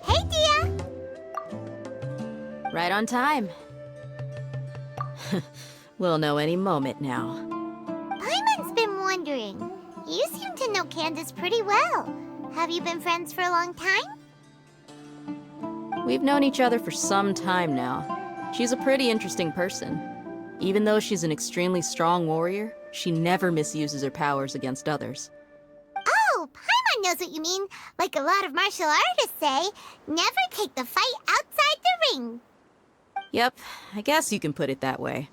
Hey, Dia! Right on time. We'll know any moment now. Paimon's been wondering. You seem to know Candace pretty well. Have you been friends for a long time? We've known each other for some time now. She's a pretty interesting person. Even though she's an extremely strong warrior, she never misuses her powers against others. Oh, Paimon knows what you mean. Like a lot of martial artists say, never take the fight outside the ring. Yep, I guess you can put it that way.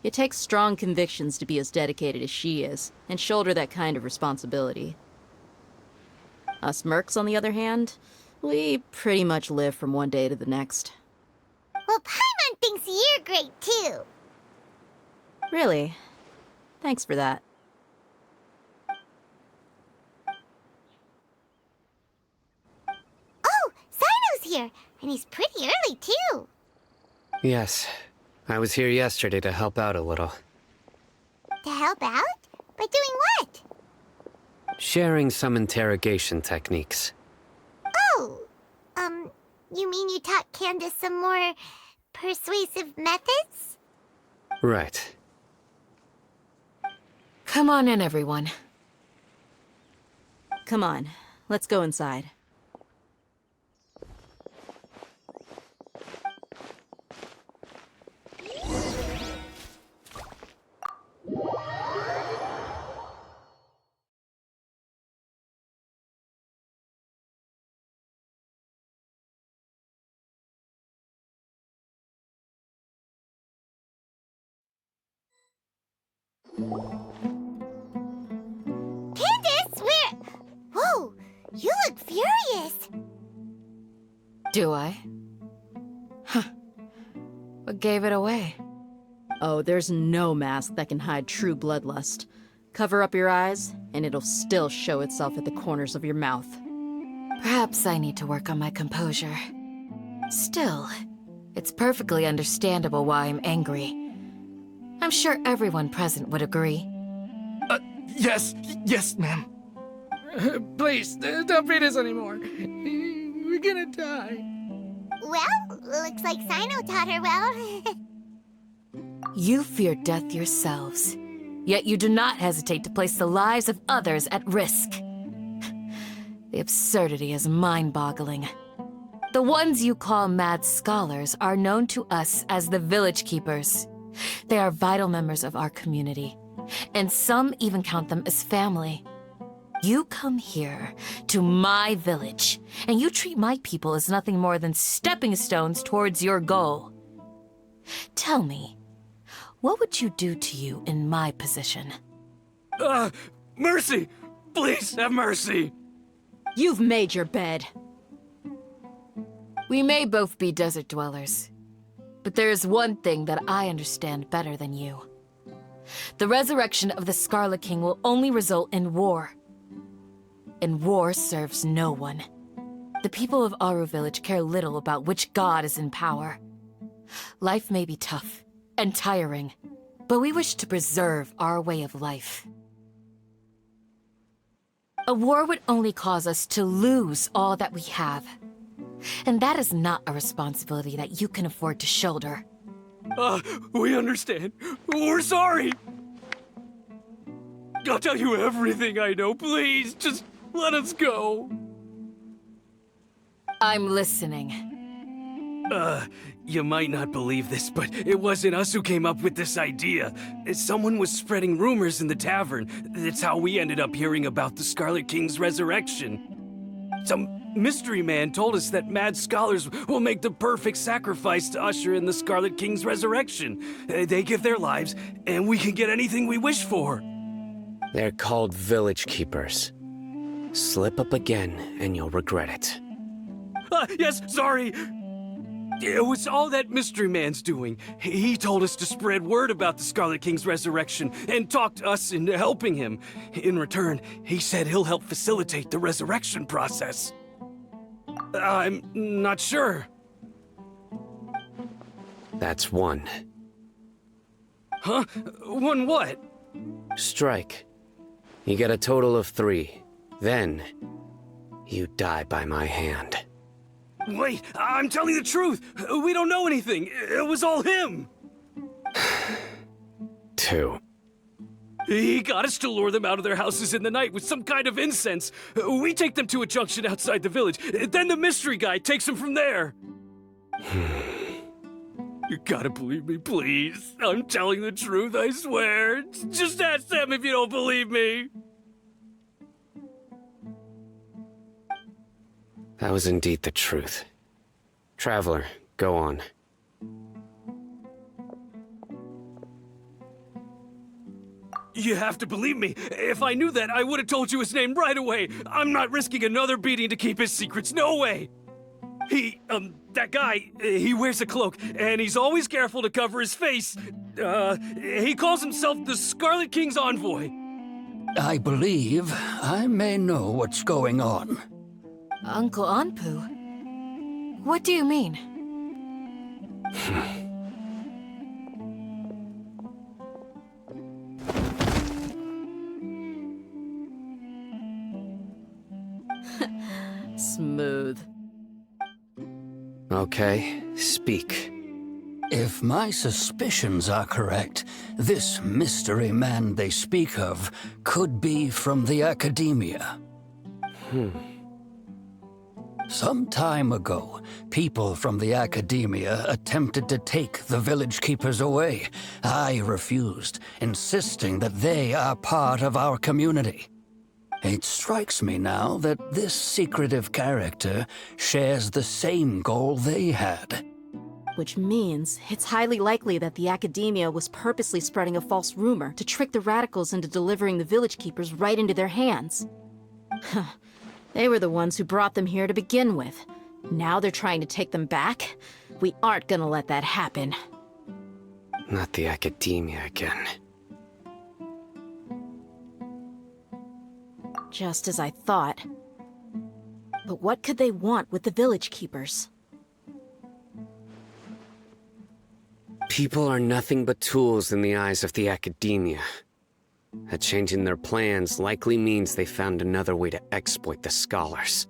It takes strong convictions to be as dedicated as she is, and shoulder that kind of responsibility. Us mercs, on the other hand, we pretty much live from one day to the next. Well, Paimon thinks you're great, too. Really? Thanks for that. Oh, Sino's here, and he's pretty early, too. Yes. I was here yesterday to help out a little. To help out? By doing what? Sharing some interrogation techniques. Oh, you mean you taught Candace some more persuasive methods? Right. Come on in, everyone. Come on, let's go inside. Candace, where... Whoa, you look furious. Do I? Huh. What gave it away? Oh, there's no mask that can hide true bloodlust. Cover up your eyes, and it'll still show itself at the corners of your mouth. Perhaps I need to work on my composure. Still, it's perfectly understandable why I'm angry. I'm sure everyone present would agree. Yes, ma'am. Please, don't beat us anymore. We're gonna die. Well, looks like Sino taught her well. You fear death yourselves, yet you do not hesitate to place the lives of others at risk. The absurdity is mind-boggling. The ones you call mad scholars are known to us as the Village Keepers. They are vital members of our community, and some even count them as family. You come here, to my village, and you treat my people as nothing more than stepping stones towards your goal. Tell me, what would you do to you in my position? Mercy! Please have mercy! You've made your bed. We may both be desert dwellers, but there is one thing that I understand better than you. The resurrection of the Scarlet King will only result in war. And war serves no one. The people of Aru Village care little about which god is in power. Life may be tough and tiring, but we wish to preserve our way of life. A war would only cause us to lose all that we have. And that is not a responsibility that you can afford to shoulder. We understand. We're sorry! I'll tell you everything I know, please. Just let us go. I'm listening. You might not believe this, but it wasn't us who came up with this idea. Someone was spreading rumors in the tavern. That's how we ended up hearing about the Scarlet King's resurrection. Some mystery man told us that mad scholars will make the perfect sacrifice to usher in the Scarlet King's resurrection. They give their lives, and we can get anything we wish for. They're called Village Keepers. Slip up again, and you'll regret it. Yes, sorry! It was all that mystery man's doing. He told us to spread word about the Scarlet King's resurrection and talked us into helping him. In return, he said he'll help facilitate the resurrection process. I'm not sure. That's one. Huh? One what? Strike. You get a total of 3. Then, you die by my hand. Wait, I'm telling the truth. We don't know anything. It was all him. 2. He got us to lure them out of their houses in the night with some kind of incense. We take them to a junction outside the village. Then the mystery guy takes them from there. You gotta believe me, please. I'm telling the truth, I swear. Just ask them if you don't believe me. That was indeed the truth. Traveler, go on. You have to believe me. If I knew that, I would have told you his name right away. I'm not risking another beating to keep his secrets. No way. That guy, he wears a cloak, and he's always careful to cover his face. He calls himself the Scarlet King's envoy. I believe I may know what's going on. Uncle Anpu? What do you mean? Smooth. Okay, speak. If my suspicions are correct, this mystery man they speak of could be from the academia. Some time ago, people from the academia attempted to take the village keepers away. I refused, insisting that they are part of our community. It strikes me now that this secretive character shares the same goal they had. Which means it's highly likely that the academia was purposely spreading a false rumor to trick the radicals into delivering the village keepers right into their hands. They were the ones who brought them here to begin with. Now they're trying to take them back? We aren't gonna let that happen. Not the academia again. Just as I thought. But what could they want with the village keepers? People are nothing but tools in the eyes of the academia. A change in their plans likely means they found another way to exploit the scholars.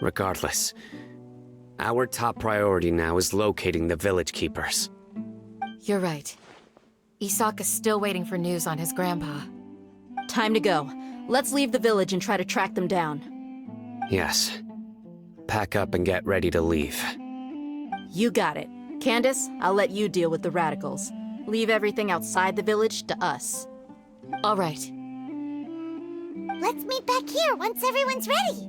Regardless, our top priority now is locating the village keepers. You're right. Isaka's still waiting for news on his grandpa. Time to go. Let's leave the village and try to track them down. Yes. Pack up and get ready to leave. You got it. Candace, I'll let you deal with the radicals. Leave everything outside the village to us. All right. Let's meet back here once everyone's ready.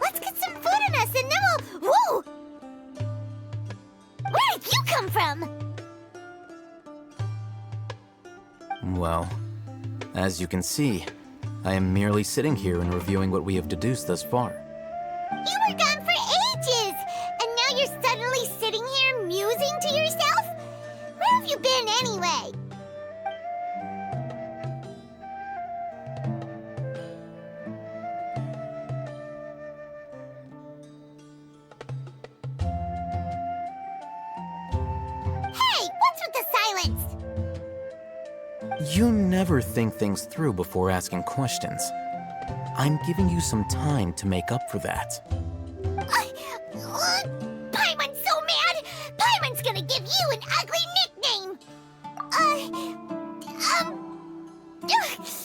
Let's get some food in us and then we'll... Whoa! Where did you come from? Well, as you can see, I am merely sitting here and reviewing what we have deduced thus far. You were gone for ages! And now you're suddenly sitting here musing to yourself? Where have you been anyway? Hey, what's with the silence? You never think things through before asking questions. I'm giving you some time to make up for that. Paimon's so mad! Paimon's gonna give you an ugly nickname!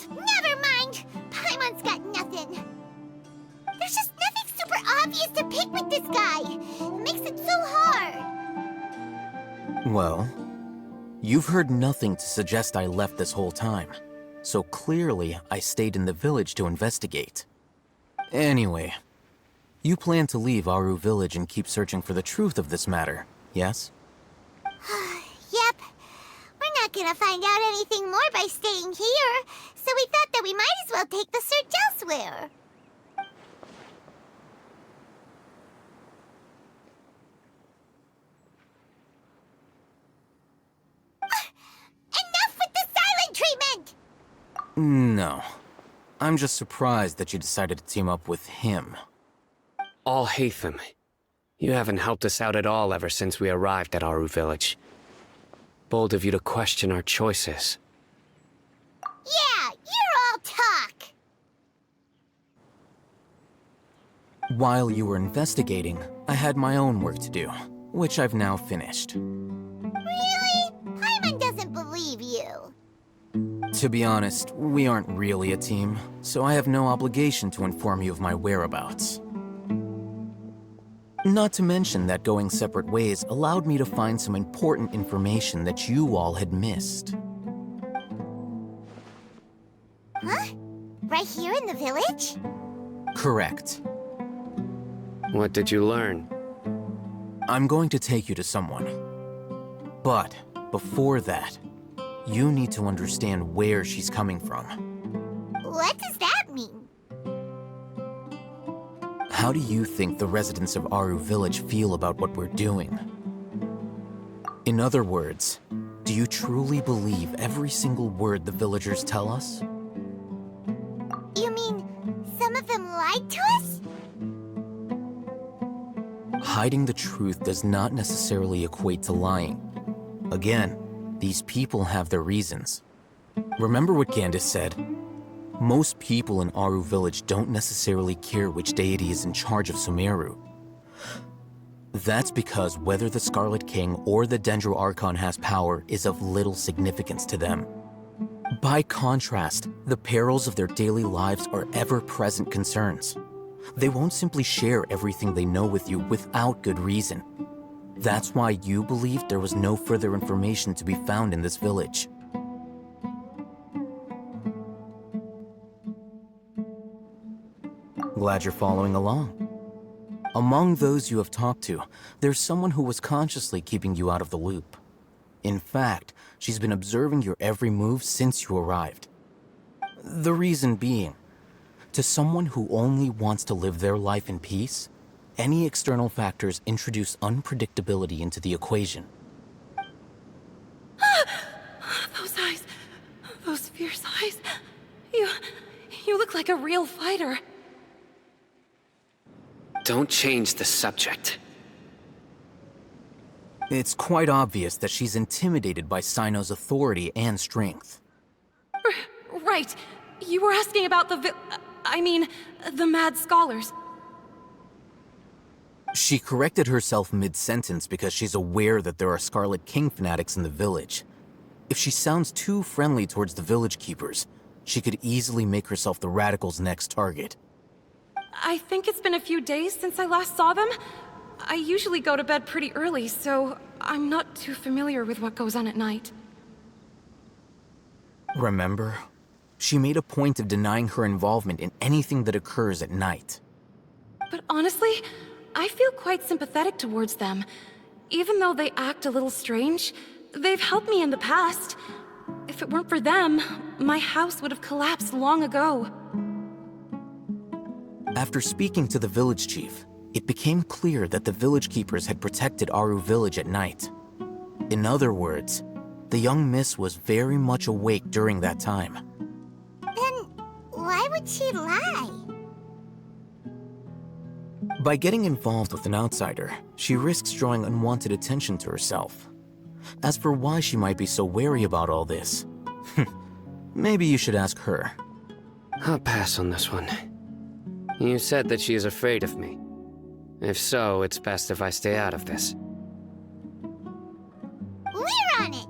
Never mind. Paimon's got nothing. There's just nothing super obvious to pick with this guy. It makes it so hard. Well, you've heard nothing to suggest I left this whole time. So clearly, I stayed in the village to investigate. Anyway, you plan to leave Aru village and keep searching for the truth of this matter, yes? Yep. We're not gonna find out anything more by staying here, so we thought that we might as well take the search elsewhere. Enough with the silent treatment! No. I'm just surprised that you decided to team up with him. Al-Haytham, you haven't helped us out at all ever since we arrived at Aru village. Bold of you to question our choices. Yeah, you're all talk. While you were investigating, I had my own work to do, which I've now finished. Really? Paimon doesn't believe you. To be honest, we aren't really a team, so I have no obligation to inform you of my whereabouts. Not to mention that going separate ways allowed me to find some important information that you all had missed. Huh? Right here in the village? Correct. What did you learn? I'm going to take you to someone. But before that, you need to understand where she's coming from. What does that mean? How do you think the residents of Aru village feel about what we're doing? In other words, do you truly believe every single word the villagers tell us? You mean some of them lied to us? Hiding the truth does not necessarily equate to lying. Again, these people have their reasons. Remember what Gandis said? Most people in Aru village don't necessarily care which deity is in charge of Sumeru. That's because whether the Scarlet King or the Dendro Archon has power is of little significance to them. By contrast, the perils of their daily lives are ever-present concerns. They won't simply share everything they know with you without good reason. That's why you believed there was no further information to be found in this village. Glad you're following along. Among those you have talked to, there's someone who was consciously keeping you out of the loop. In fact, she's been observing your every move since you arrived. The reason being, to someone who only wants to live their life in peace, any external factors introduce unpredictability into the equation. Those eyes. Those fierce eyes. You look like a real fighter. Don't change the subject. It's quite obvious that she's intimidated by Sino's authority and strength. Right. You were asking about the mad scholars. She corrected herself mid-sentence because she's aware that there are Scarlet King fanatics in the village. If she sounds too friendly towards the village keepers, she could easily make herself the Radicals' next target. I think it's been a few days since I last saw them. I usually go to bed pretty early, so I'm not too familiar with what goes on at night. Remember? She made a point of denying her involvement in anything that occurs at night. But honestly, I feel quite sympathetic towards them. Even though they act a little strange, they've helped me in the past. If it weren't for them, my house would have collapsed long ago. After speaking to the village chief, it became clear that the village keepers had protected Aru village at night. In other words, the young miss was very much awake during that time. Then why would she lie? By getting involved with an outsider, she risks drawing unwanted attention to herself. As for why she might be so wary about all this, maybe you should ask her. I'll pass on this one. You said that she is afraid of me. If so, it's best if I stay out of this. We're on it!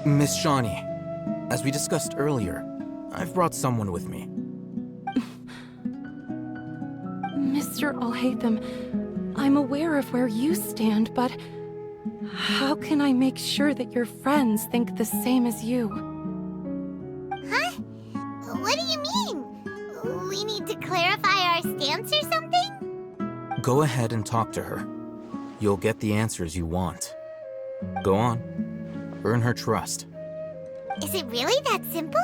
Miss Shawnee, as we discussed earlier, I've brought someone with me. Mr. Alhaitham, I'm aware of where you stand, but how can I make sure that your friends think the same as you? Huh? What do you mean? We need to clarify our stance or something? Go ahead and talk to her. You'll get the answers you want. Go on. Earn her trust. Is it really that simple?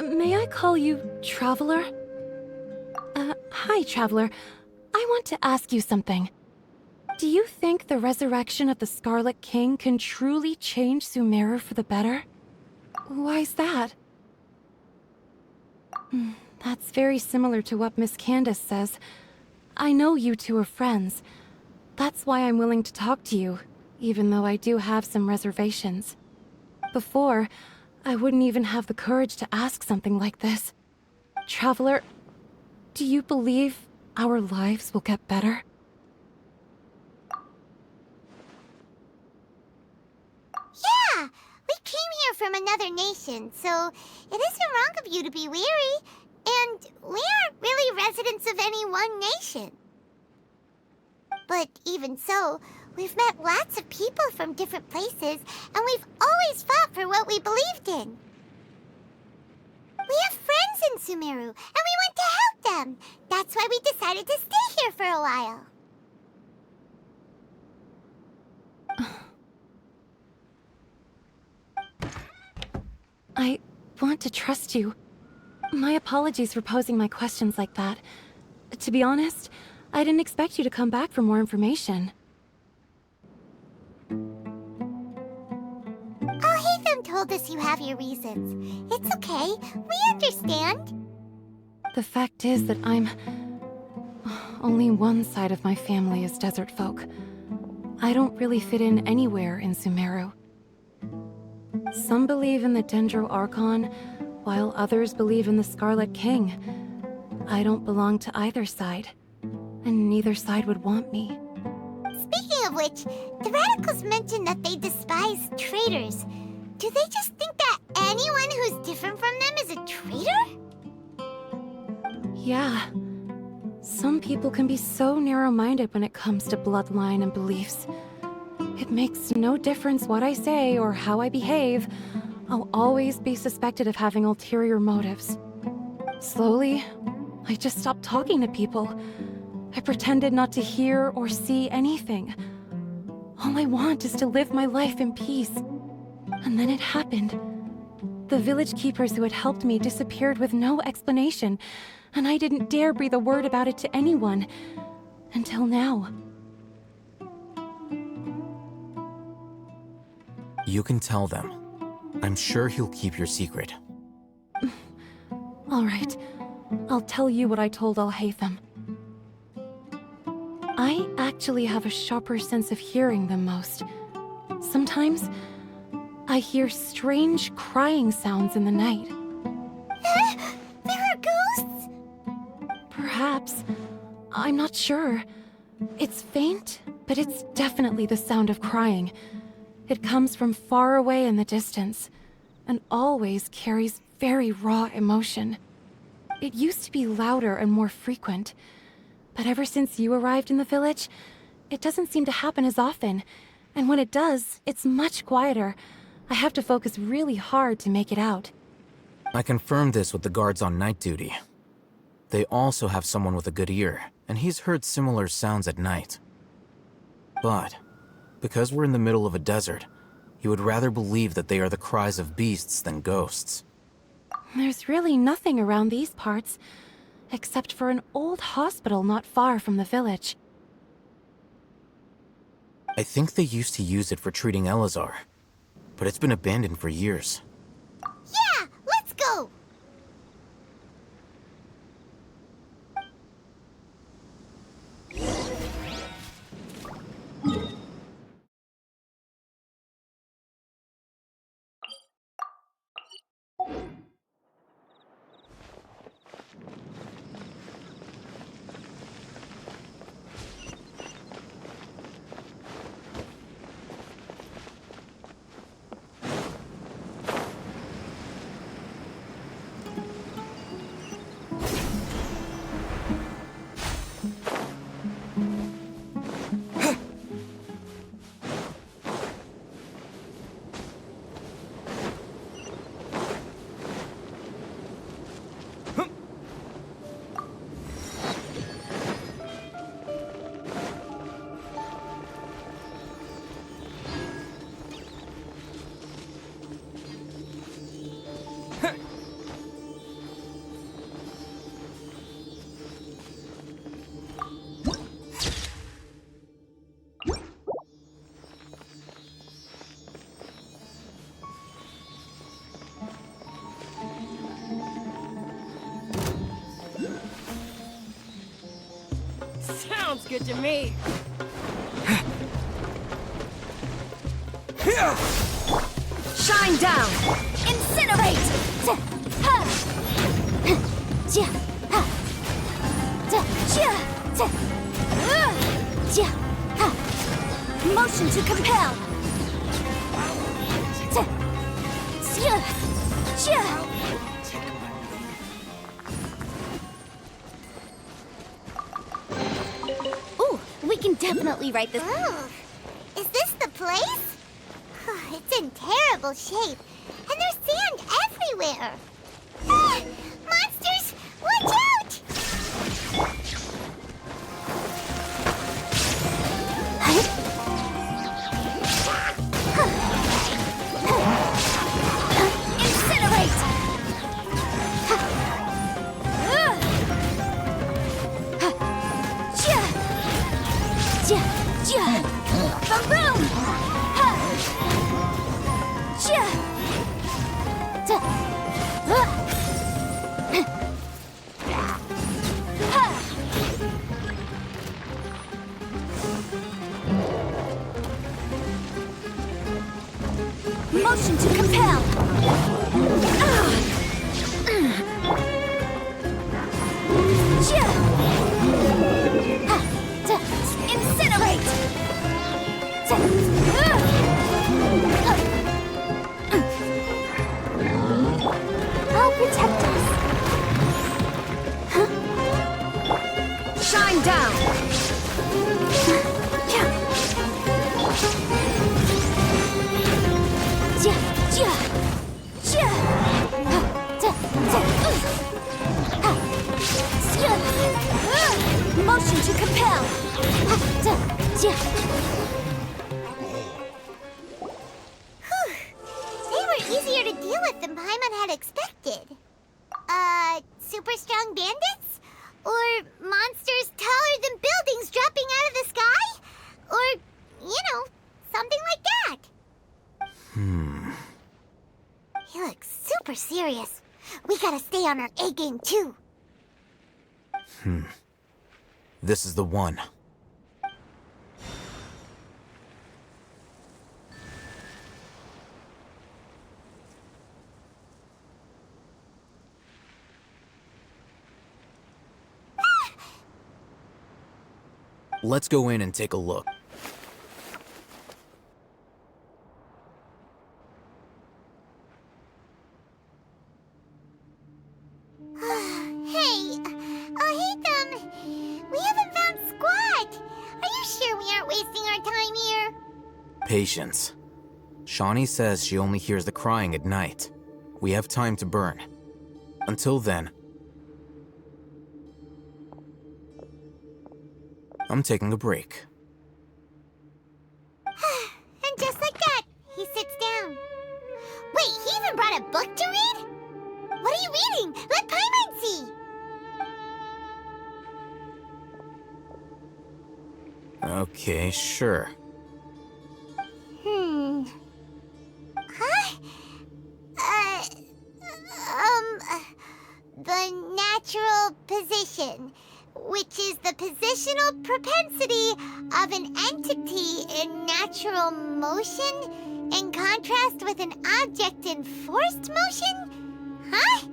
May I call you Traveler? Hi, Traveler. I want to ask you something. Do you think the resurrection of the Scarlet King can truly change Sumeru for the better? Why's that? That's very similar to what Miss Candace says. I know you two are friends. That's why I'm willing to talk to you, even though I do have some reservations. Before, I wouldn't even have the courage to ask something like this. Traveler, do you believe our lives will get better? Yeah! We came here from another nation, so it isn't wrong of you to be weary. And we aren't really residents of any one nation. But even so, we've met lots of people from different places, and we've always fought for what we believed in. We have friends in Sumeru, and we want to help them. That's why we decided to stay here for a while. I want to trust you. My apologies for posing my questions like that. To be honest, I didn't expect you to come back for more information. Alhaitham told us you have your reasons. It's okay. We understand. The fact is that only one side of my family is desert folk. I don't really fit in anywhere in Sumeru. Some believe in the Dendro Archon, while others believe in the Scarlet King. I don't belong to either side, and neither side would want me. Speaking of which, the radicals mentioned that they despise traitors. Do they just think that anyone who's different from them is a traitor? Yeah. Some people can be so narrow-minded when it comes to bloodline and beliefs. It makes no difference what I say or how I behave. I'll always be suspected of having ulterior motives. Slowly, I just stopped talking to people. I pretended not to hear or see anything. All I want is to live my life in peace. And then it happened. The village keepers who had helped me disappeared with no explanation, and I didn't dare breathe a word about it to anyone. Until now. You can tell them. I'm sure he'll keep your secret. All right. I'll tell you what I told Alhaitham. I actually have a sharper sense of hearing than most. Sometimes, I hear strange crying sounds in the night. There are ghosts? Perhaps. I'm not sure. It's faint, but it's definitely the sound of crying. It comes from far away in the distance, and always carries very raw emotion. It used to be louder and more frequent, but ever since you arrived in the village, it doesn't seem to happen as often, and when it does, it's much quieter. I have to focus really hard to make it out. I confirmed this with the guards on night duty. They also have someone with a good ear, and he's heard similar sounds at night. But because we're in the middle of a desert, he would rather believe that they are the cries of beasts than ghosts. There's really nothing around these parts, except for an old hospital not far from the village. I think they used to use it for treating Elazar, but it's been abandoned for years. Yeah, let's go! good to me. Shine down! Incinerate! Motion to compel! Ooh, we can definitely write this. Oh, is this the place? It's in terrible shape, and there's sand everywhere. Ah, monsters, watch out! Incinerate! Baboom! Motion to compel! Incinerate! I'll protect us. Shine down! Motion to compel! They were easier to deal with than Paimon had expected. Super strong bandits? Or monsters taller than buildings dropping out of the sky? Or, something like that. He looks super serious. We gotta stay on our A game too. This is the one. Let's go in and take a look. Hey, we haven't found squat. Are you sure we aren't wasting our time here? Patience. Shawnee says she only hears the crying at night. We have time to burn. Until then, I'm taking a break. And just like that, he sits down. Wait, he even brought a book to read? What are you reading? Let Paimon see. Okay, sure. Huh? The natural position, which is the positional propensity of an entity in natural motion in contrast with an object in forced motion? Huh?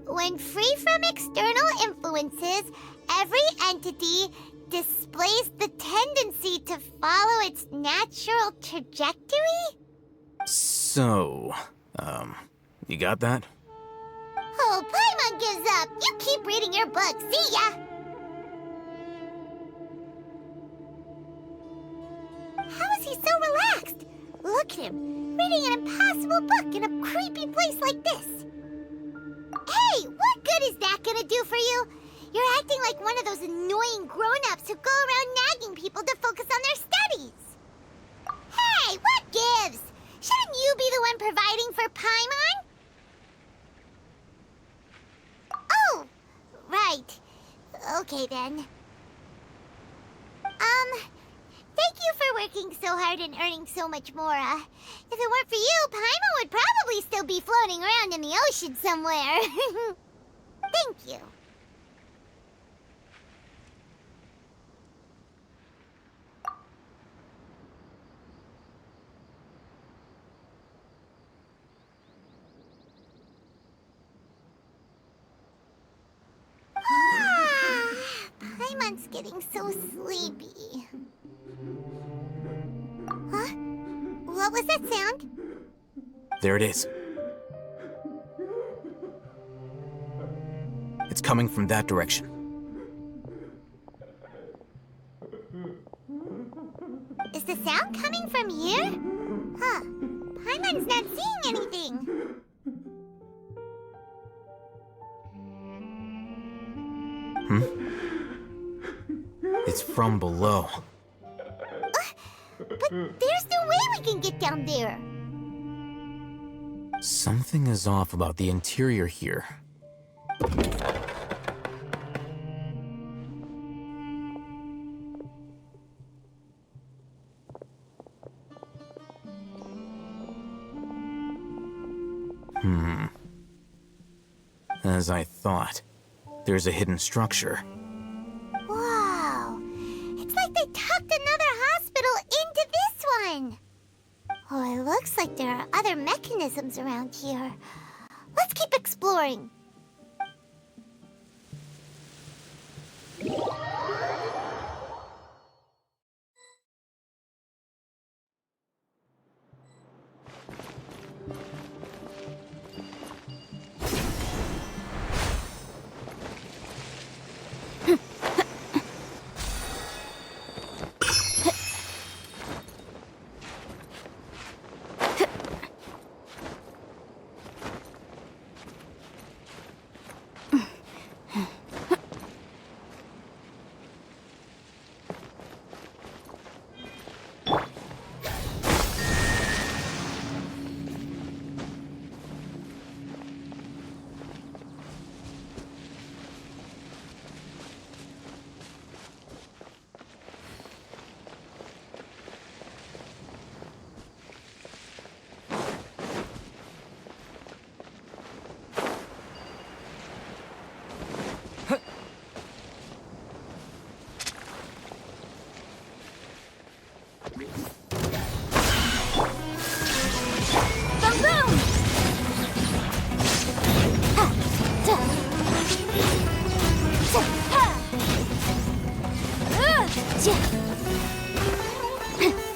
When free from external influences, every entity displays the tendency to follow its natural trajectory? So, you got that? Oh, Paimon gives up. You keep reading your book. See ya! How is he so relaxed? Look at him, reading an impossible book in a creepy place like this. Hey, what good is that gonna do for you? You're acting like one of those annoying grown-ups who go around nagging people to focus on their studies. Hey, what gives? Shouldn't you be the one providing for Paimon? Oh, right. Okay then. Thank you for working so hard and earning so much more. If it weren't for you, Paimon would probably still be floating around in the ocean somewhere. Thank you. getting so sleepy. Huh? What was that sound? There it is. It's coming from that direction. Is the sound coming from here? Huh. Paimon's not seeing anything. It's from below. But there's no way we can get down there. Something is off about the interior here. As I thought, there's a hidden structure. Wow. It's like they tucked another hospital into this one. Oh, it looks like there are other mechanisms around here. Let's keep exploring.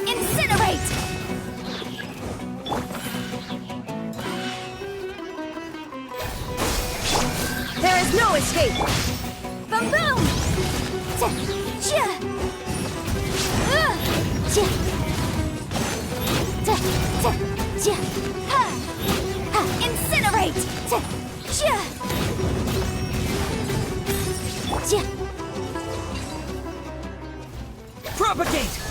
Incinerate! There is no escape! Boom boom! Incinerate! Propagate!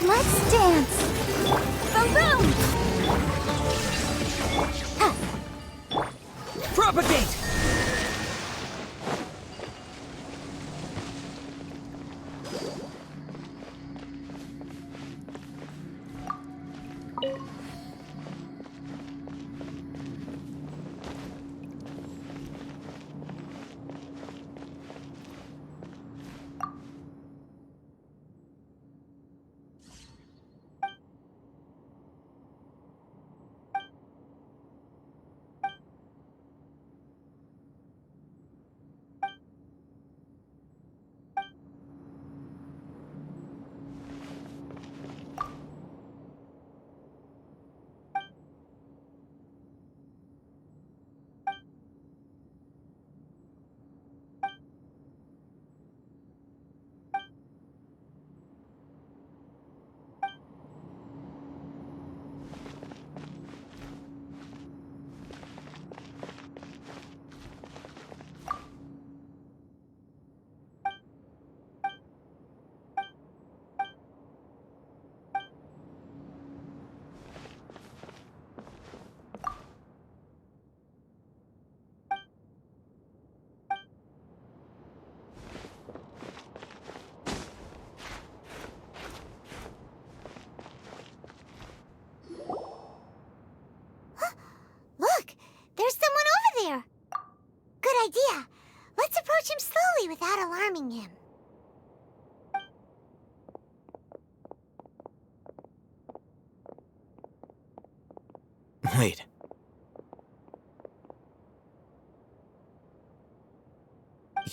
Let's dance. Boom boom!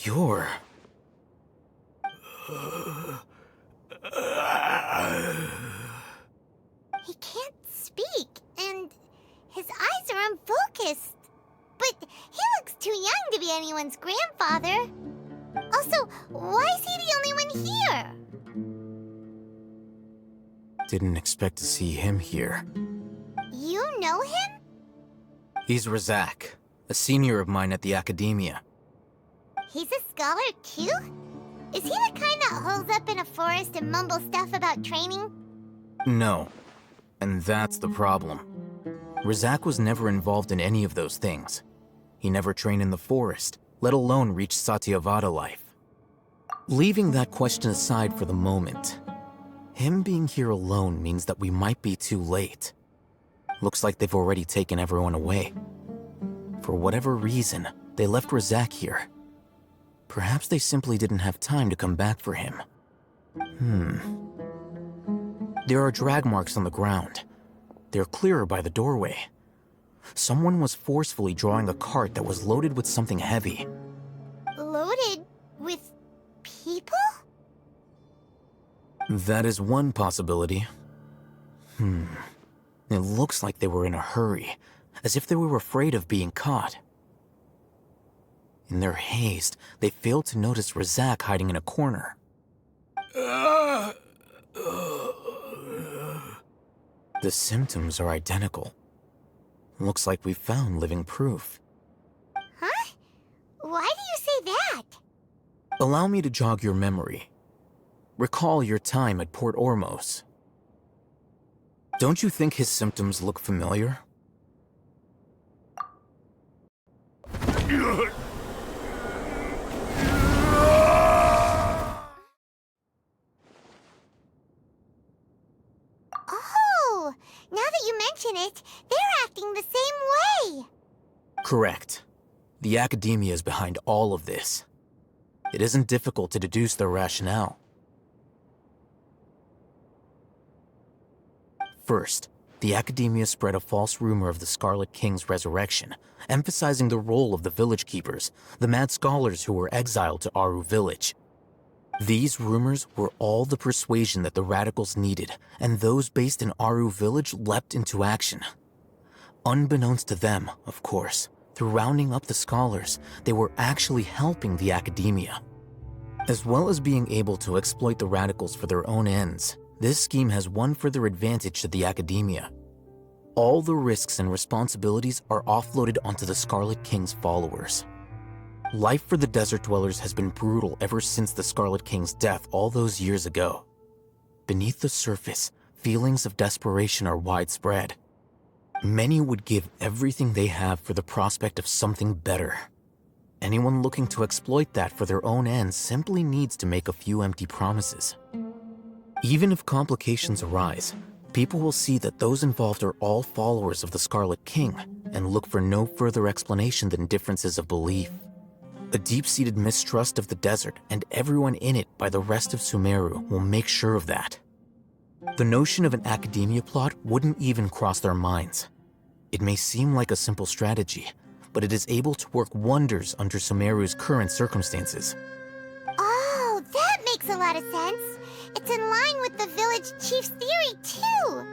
You're... He can't speak, and his eyes are unfocused. But he looks too young to be anyone's grandfather. Also, why is he the only one here? Didn't expect to see him here. You know him? He's Razak, a senior of mine at the Academia. He's a scholar too? Is he the kind that holes up in a forest and mumbles stuff about training? No. And that's the problem. Razak was never involved in any of those things. He never trained in the forest, let alone reach Satyavada life. Leaving that question aside for the moment, him being here alone means that we might be too late. Looks like they've already taken everyone away. For whatever reason, they left Razak here. Perhaps they simply didn't have time to come back for him. There are drag marks on the ground. They're clearer by the doorway. Someone was forcefully drawing a cart that was loaded with something heavy. Loaded with people? That is one possibility. It looks like they were in a hurry, as if they were afraid of being caught. In their haste, they failed to notice Razak hiding in a corner. The symptoms are identical. Looks like we found living proof. Huh? Why do you say that? Allow me to jog your memory. Recall your time at Port Ormos. Don't you think his symptoms look familiar? Oh, now that you mention it, they're acting the same way. Correct. The Academia is behind all of this. It isn't difficult to deduce their rationale. First, the Academia spread a false rumor of the Scarlet King's resurrection, emphasizing the role of the village keepers, the mad scholars who were exiled to Aru village. These rumors were all the persuasion that the radicals needed, and those based in Aru village leapt into action. Unbeknownst to them, of course, through rounding up the scholars, they were actually helping the Academia. As well as being able to exploit the radicals for their own ends, this scheme has one further advantage to the Academia. All the risks and responsibilities are offloaded onto the Scarlet King's followers. Life for the desert dwellers has been brutal ever since the Scarlet King's death all those years ago. Beneath the surface, feelings of desperation are widespread. Many would give everything they have for the prospect of something better. Anyone looking to exploit that for their own ends simply needs to make a few empty promises. Even if complications arise, people will see that those involved are all followers of the Scarlet King and look for no further explanation than differences of belief. A deep-seated mistrust of the desert and everyone in it by the rest of Sumeru will make sure of that. The notion of an Academia plot wouldn't even cross their minds. It may seem like a simple strategy, but it is able to work wonders under Sumeru's current circumstances. Oh, that makes a lot of sense. It's in line with the village chief's theory, too.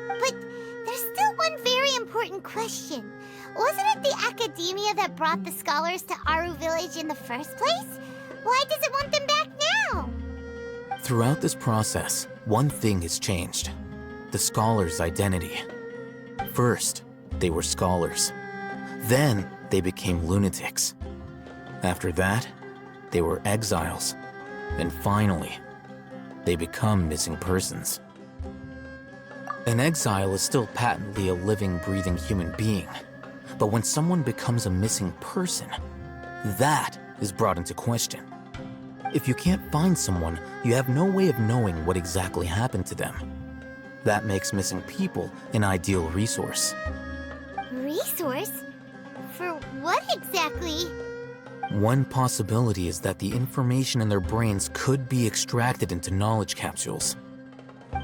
But there's still one very important question. Wasn't it the Academia that brought the scholars to Aru village in the first place? Why does it want them back now? Throughout this process, one thing has changed: the scholars' identity. First, they were scholars. Then, they became lunatics. After that, they were exiles. And finally, they become missing persons. An exile is still patently a living, breathing human being. But when someone becomes a missing person, that is brought into question. If you can't find someone, you have no way of knowing what exactly happened to them. That makes missing people an ideal resource. Resource? For what exactly? One possibility is that the information in their brains could be extracted into knowledge capsules.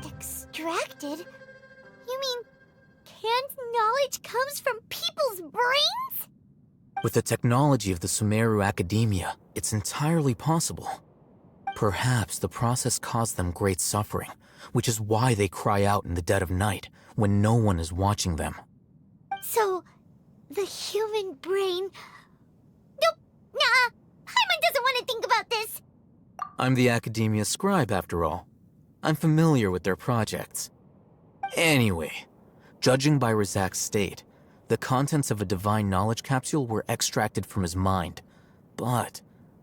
Extracted? You mean canned knowledge comes from people's brains? With the technology of the Sumeru Academia, It's entirely possible. Perhaps the process caused them great suffering, which is why they cry out in the dead of night when no one is watching them. So, the human brain... Nope, nah, Paimon doesn't want to think about this. I'm the Academia scribe, after all. I'm familiar with their projects. Anyway, judging by Razak's state, the contents of a divine knowledge capsule were extracted from his mind, but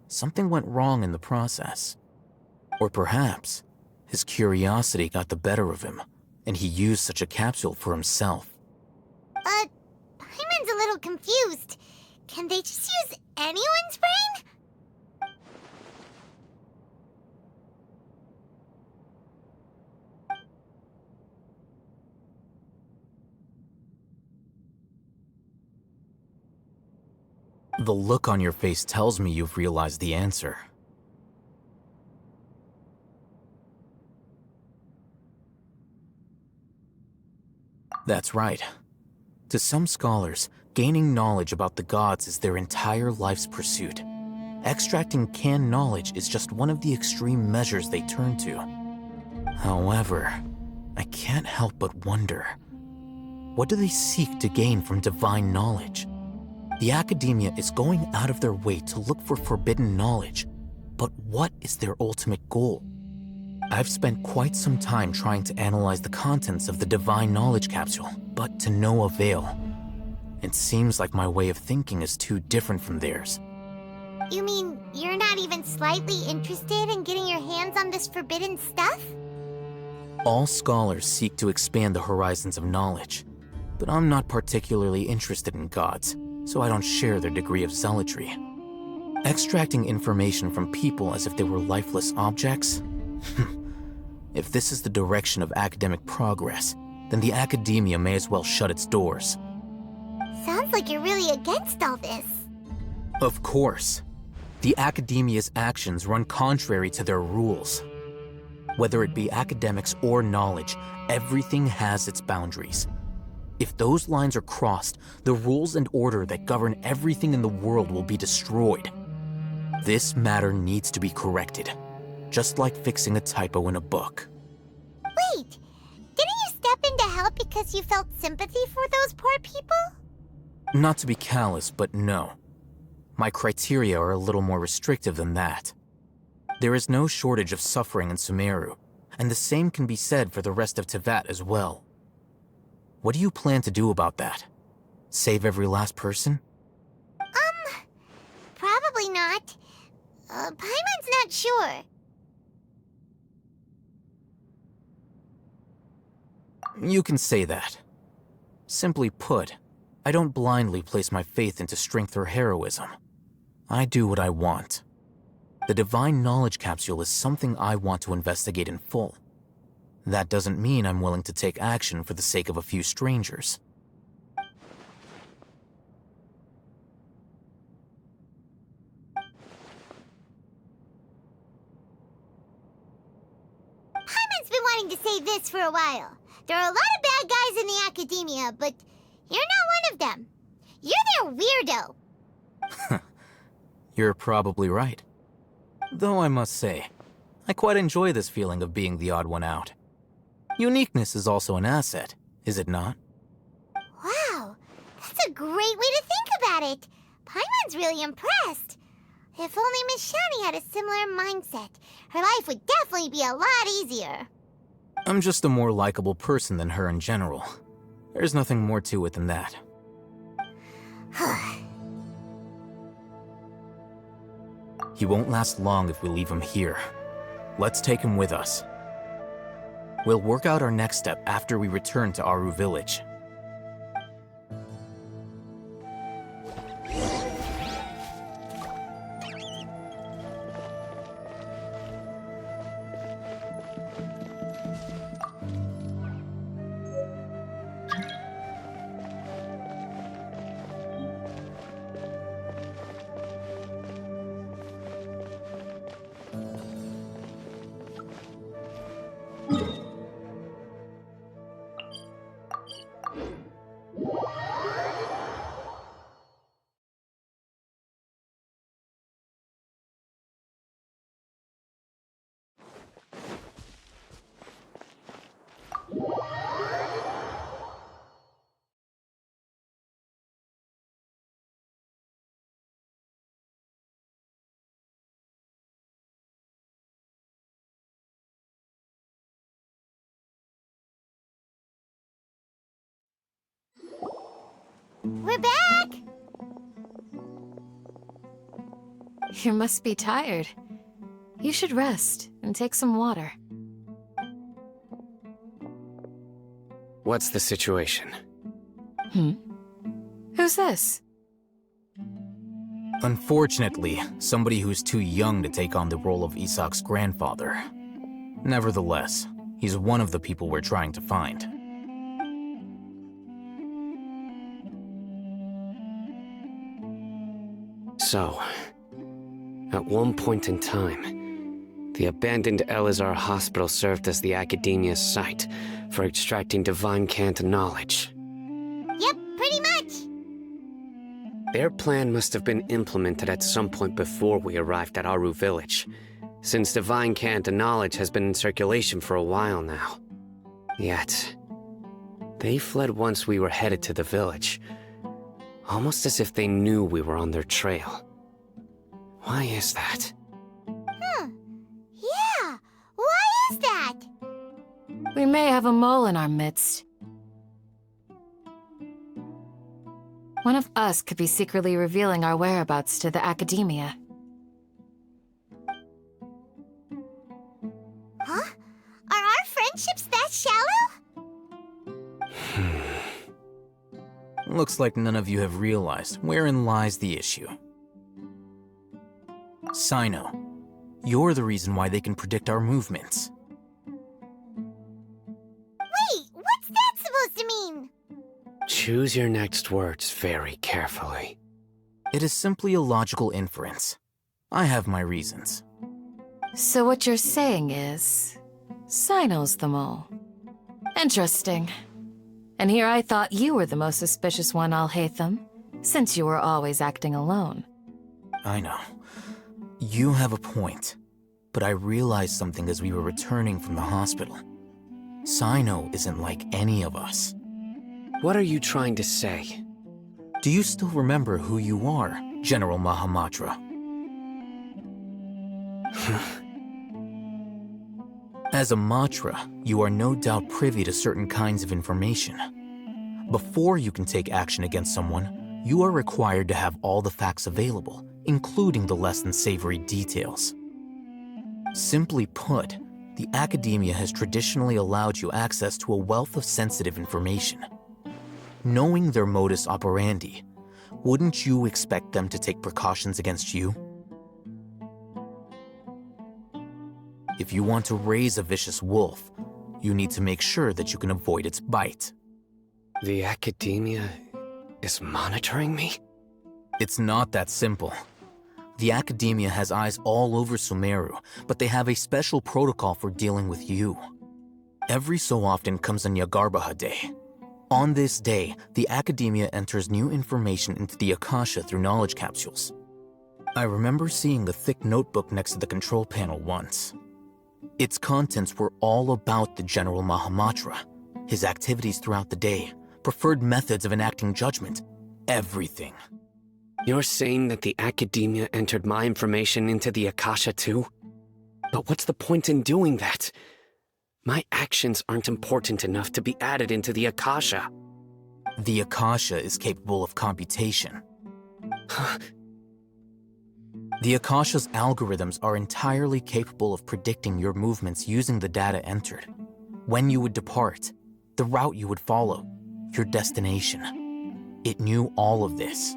something went wrong in the process. Or perhaps his curiosity got the better of him, and he used such a capsule for himself. Paimon's a little confused. Can they just use anyone's brain? The look on your face tells me you've realized the answer. That's right. To some scholars, gaining knowledge about the gods is their entire life's pursuit. Extracting canned knowledge is just one of the extreme measures they turn to. However, I can't help but wonder, what do they seek to gain from divine knowledge? The Academia is going out of their way to look for forbidden knowledge, but what is their ultimate goal? I've spent quite some time trying to analyze the contents of the divine knowledge capsule, but to no avail. It seems like my way of thinking is too different from theirs. You mean you're not even slightly interested in getting your hands on this forbidden stuff? All scholars seek to expand the horizons of knowledge, but I'm not particularly interested in gods, so I don't share their degree of zealotry. Extracting information from people as if they were lifeless objects? If this is the direction of academic progress, then the Academia may as well shut its doors. Sounds like you're really against all this. Of course. The Academia's actions run contrary to their rules. Whether it be academics or knowledge, everything has its boundaries. If those lines are crossed, the rules and order that govern everything in the world will be destroyed. This matter needs to be corrected, just like fixing a typo in a book. Wait, didn't you step in to help because you felt sympathy for those poor people? Not to be callous, but no. My criteria are a little more restrictive than that. There is no shortage of suffering in Sumeru, and the same can be said for the rest of Teyvat as well. What do you plan to do about that? Save every last person? Probably not. Paimon's not sure. You can say that. Simply put, I don't blindly place my faith into strength or heroism. I do what I want. The divine knowledge capsule is something I want to investigate in full. That doesn't mean I'm willing to take action for the sake of a few strangers. Paimon's been wanting to say this for a while. There are a lot of bad guys in the Academia, but you're not one of them. You're their weirdo. You're probably right. Though I must say, I quite enjoy this feeling of being the odd one out. Uniqueness is also an asset, is it not? Wow, that's a great way to think about it. Paimon's really impressed. If only Miss Shani had a similar mindset, her life would definitely be a lot easier. I'm just a more likable person than her in general. There's nothing more to it than that. He won't last long if we leave him here. Let's take him with us. We'll work out our next step after we return to Aru Village. We're back! You must be tired. You should rest and take some water. What's the situation? Who's this? Unfortunately, somebody who's too young to take on the role of Isak's grandfather. Nevertheless, he's one of the people we're trying to find. So, at one point in time, the abandoned Elazar Hospital served as the Academia's site for extracting divine cant knowledge. Yep, pretty much. Their plan must have been implemented at some point before we arrived at Aru Village, since divine cant knowledge has been in circulation for a while now. Yet, they fled once we were headed to the village, almost as if they knew we were on their trail. Why is that? Yeah, why is that? We may have a mole in our midst. One of us could be secretly revealing our whereabouts to the Academia. Huh? Are our friendships that shallow? Looks like none of you have realized wherein lies the issue. Sino, you're the reason why they can predict our movements. Wait, what's that supposed to mean? Choose your next words very carefully. It is simply a logical inference. I have my reasons. So what you're saying is, Sino's the mole. Interesting. And here I thought you were the most suspicious one, Alhaitham, since you were always acting alone. I know. You have a point. But I realized something as we were returning from the hospital. Sino isn't like any of us. What are you trying to say? Do you still remember who you are, General Mahamatra? As a Matra, you are no doubt privy to certain kinds of information. Before you can take action against someone, you are required to have all the facts available, including the less than savory details. Simply put, the Academia has traditionally allowed you access to a wealth of sensitive information. Knowing their modus operandi, wouldn't you expect them to take precautions against you? If you want to raise a vicious wolf, you need to make sure that you can avoid its bite. The Academia is monitoring me? It's not that simple. The Academia has eyes all over Sumeru, but they have a special protocol for dealing with you. Every so often comes a Nyagarbaha Day. On this day, the Academia enters new information into the Akasha through knowledge capsules. I remember seeing the thick notebook next to the control panel once. Its contents were all about the General Mahamatra, his activities throughout the day, preferred methods of enacting judgment, everything. You're saying that the Academia entered my information into the Akasha too? But what's the point in doing that? My actions aren't important enough to be added into the Akasha. The Akasha is capable of computation. The Akasha's algorithms are entirely capable of predicting your movements using the data entered. When you would depart, the route you would follow, your destination. It knew all of this.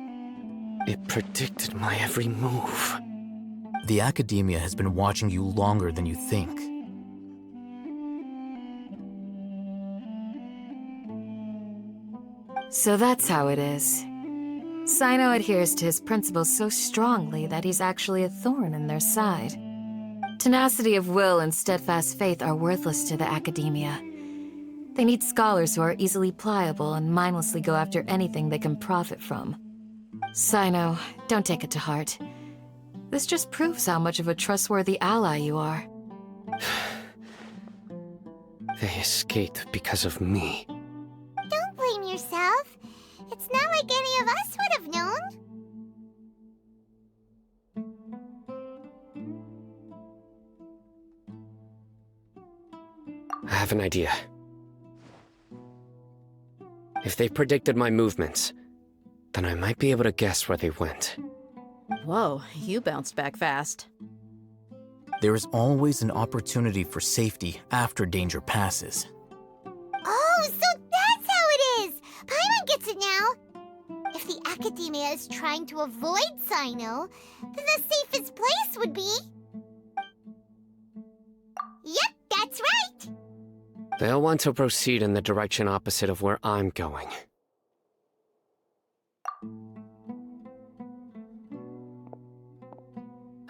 It predicted my every move. The Academia has been watching you longer than you think. So that's how it is. Sino adheres to his principles so strongly that he's actually a thorn in their side. Tenacity of will and steadfast faith are worthless to the Academia. They need scholars who are easily pliable and mindlessly go after anything they can profit from. Sino, don't take it to heart. This just proves how much of a trustworthy ally you are. They escaped because of me. Don't blame yourself. It's not like any of us would have known. I have an idea. If they predicted my movements, then I might be able to guess where they went. Whoa, you bounced back fast. There is always an opportunity for safety after danger passes. Oh, so that's how it is! Paimon gets it now! If the Academia is trying to avoid Sino, then the safest place would be... Yep, that's right! They'll want to proceed in the direction opposite of where I'm going.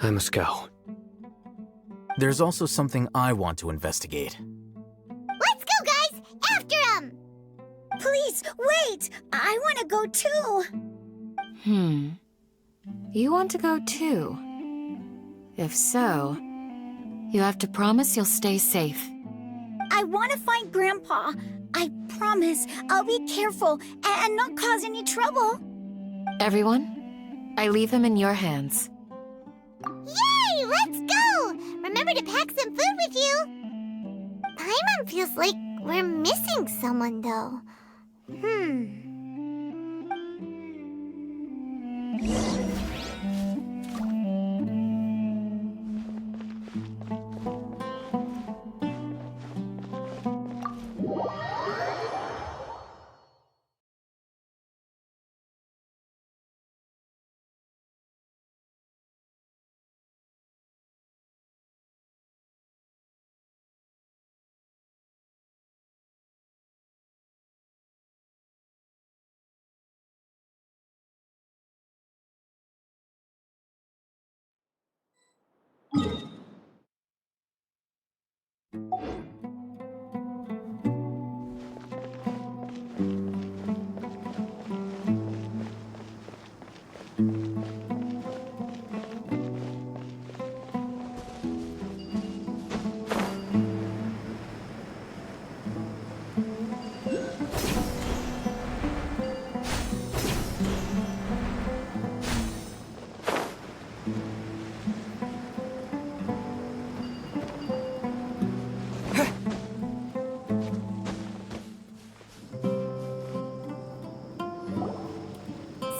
I must go. There's also something I want to investigate. Let's go, guys! After him! Please, wait! I want to go too! You want to go too? If so, you have to promise you'll stay safe. I want to find Grandpa. I promise I'll be careful and not cause any trouble. Everyone, I leave him in your hands. Yay! Let's go! Remember to pack some food with you! Paimon feels like we're missing someone, though.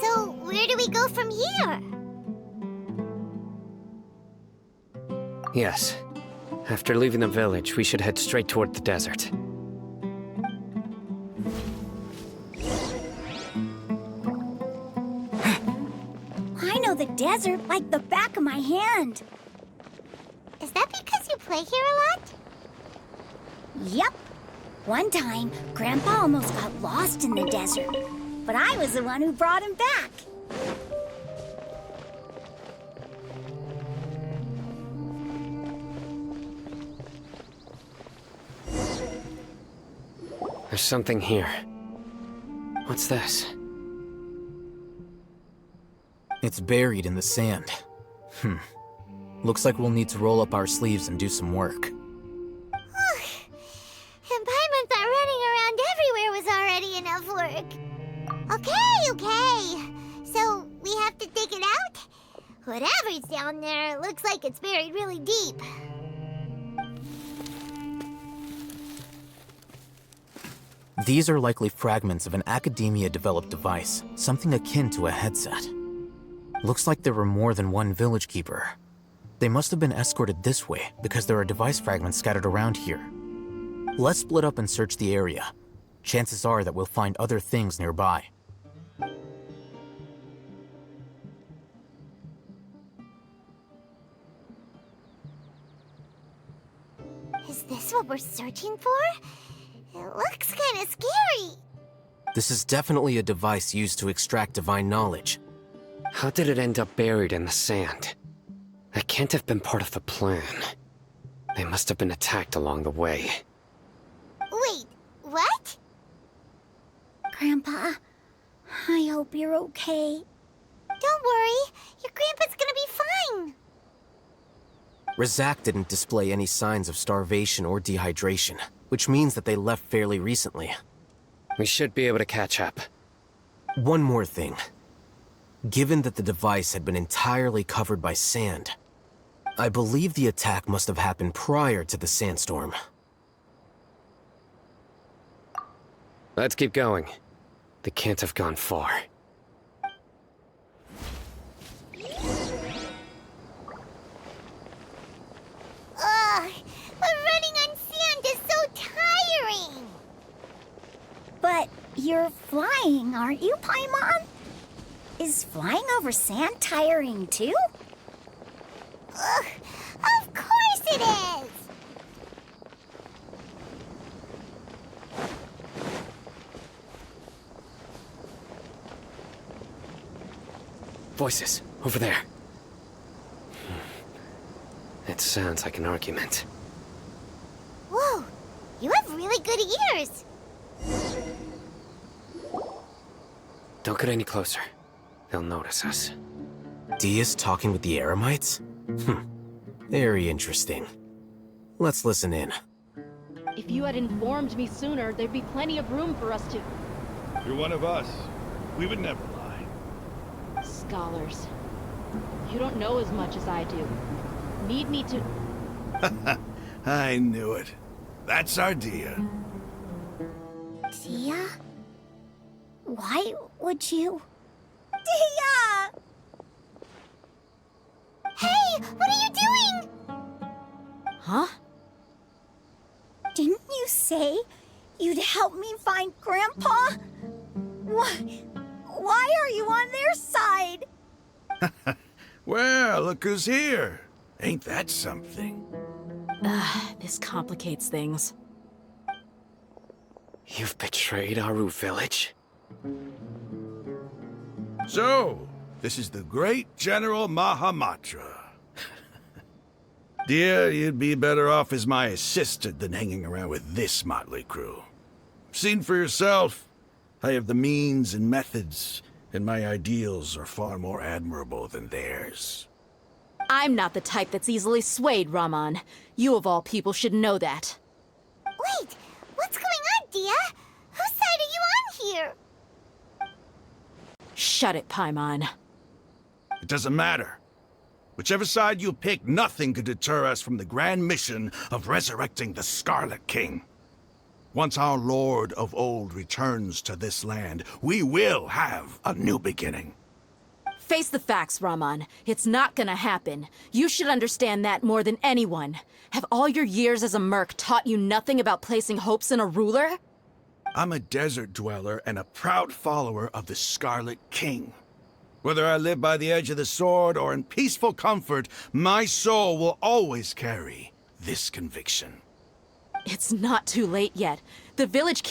So, where do we go from here? Yes. After leaving the village, we should head straight toward the desert. I know the desert like the back of my hand. Is that because you play here a lot? Yep. One time, Grandpa almost got lost in the desert, but I was the one who brought him back. There's something here. What's this? It's buried in the sand. Looks like we'll need to roll up our sleeves and do some work. And Paimon thought running around everywhere was already enough work. Okay. So, we have to dig it out? Whatever's down there looks like it's buried really deep. These are likely fragments of an Academia-developed device, something akin to a headset. Looks like there were more than one village keeper. They must have been escorted this way because there are device fragments scattered around here. Let's split up and search the area. Chances are that we'll find other things nearby. Is this what we're searching for? It looks kind of scary. This is definitely a device used to extract divine knowledge. How did it end up buried in the sand? That can't have been part of the plan. They must have been attacked along the way. Wait, what? Grandpa, I hope you're okay. Don't worry, your grandpa's gonna be fine. Razak didn't display any signs of starvation or dehydration, which means that they left fairly recently. We should be able to catch up. One more thing. Given that the device had been entirely covered by sand, I believe the attack must have happened prior to the sandstorm. Let's keep going. They can't have gone far. Ugh, but running on sand is so tiring. But you're flying, aren't you, Paimon? Is flying over sand tiring too? Ugh, of course it is. Voices, over there. It sounds like an argument. Whoa, you have really good ears. Don't get any closer. They'll notice us. Dia's talking with the Eremites? Very interesting. Let's listen in. If you had informed me sooner, there'd be plenty of room for us to... You're one of us. We would never lie. Scholars. You don't know as much as I do. Need me to... I knew it. That's our Dia. Dia? Why would you... Dia! Hey, what are you doing? Huh? Didn't you say you'd help me find Grandpa? Why are you on their side? Well, look who's here. Ain't that something? This complicates things. You've betrayed Aru village? So, this is the great General Mahamatra. Dear, you'd be better off as my assistant than hanging around with this motley crew. Seen for yourself. I have the means and methods, and my ideals are far more admirable than theirs. I'm not the type that's easily swayed, Raman. You of all people should know that. Wait, what's going on, Dia? Whose side are you on here? Shut it, Paimon. It doesn't matter. Whichever side you pick, nothing could deter us from the grand mission of resurrecting the Scarlet King. Once our Lord of Old returns to this land, we will have a new beginning. Face the facts, Raman. It's not gonna happen. You should understand that more than anyone. Have all your years as a merc taught you nothing about placing hopes in a ruler? I'm a desert dweller and a proud follower of the Scarlet King. Whether I live by the edge of the sword or in peaceful comfort, my soul will always carry this conviction. It's not too late yet. The village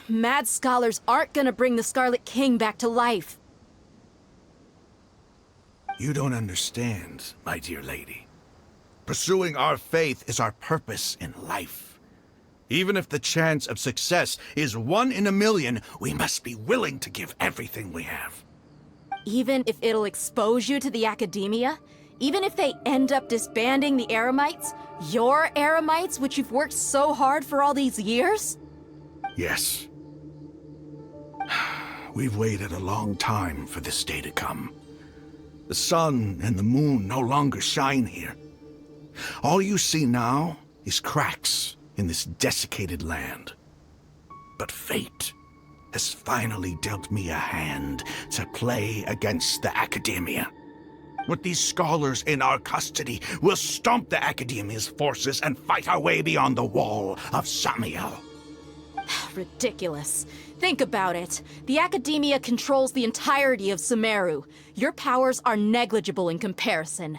mad scholars aren't gonna bring the Scarlet King back to life. You don't understand, my dear lady. Pursuing our faith is our purpose in life. Even if the chance of success is 1 in a million, we must be willing to give everything we have. Even if it'll expose you to the academia? Even if they end up disbanding the Eremites? Your Eremites, which you've worked so hard for all these years? Yes. We've waited a long time for this day to come. The sun and the moon no longer shine here. All you see now is cracks in this desiccated land. But fate has finally dealt me a hand to play against the Academia. With these scholars in our custody, we'll stomp the Academia's forces and fight our way beyond the wall of Samiel. Ridiculous. Think about it. The Academia controls the entirety of Sumeru. Your powers are negligible in comparison.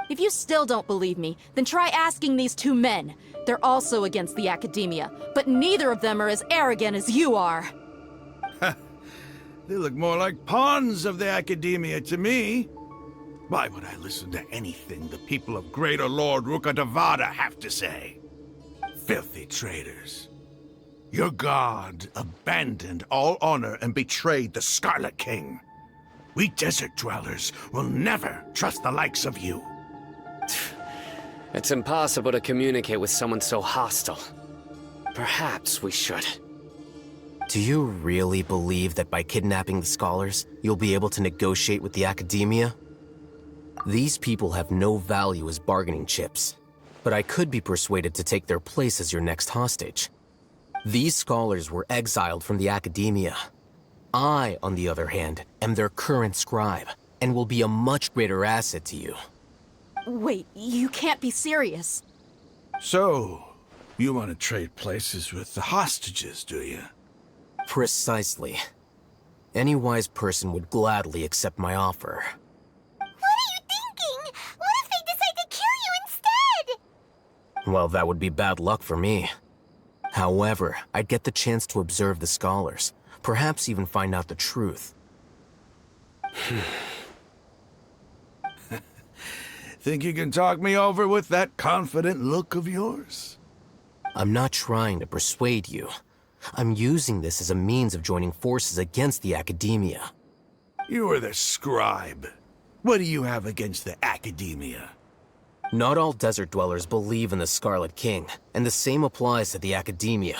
If you still don't believe me, then try asking these two men. They're also against the Academia, but neither of them are as arrogant as you are. They look more like pawns of the Academia to me. Why would I listen to anything the people of Greater Lord Rukkhadevata have to say? Filthy traitors. Your god abandoned all honor and betrayed the Scarlet King. We desert dwellers will never trust the likes of you. It's impossible to communicate with someone so hostile. Perhaps we should. Do you really believe that by kidnapping the scholars, you'll be able to negotiate with the Academia? These people have no value as bargaining chips, but I could be persuaded to take their place as your next hostage. These scholars were exiled from the Academia. I, on the other hand, am their current scribe, and will be a much greater asset to you. Wait, you can't be serious. So, you want to trade places with the hostages, do you? Precisely. Any wise person would gladly accept my offer. What are you thinking? What if they decide to kill you instead? Well, that would be bad luck for me. However, I'd get the chance to observe the scholars, perhaps even find out the truth. Think you can talk me over with that confident look of yours? I'm not trying to persuade you. I'm using this as a means of joining forces against the academia. You are the scribe. What do you have against the academia? Not all desert dwellers believe in the Scarlet King, and the same applies to the academia.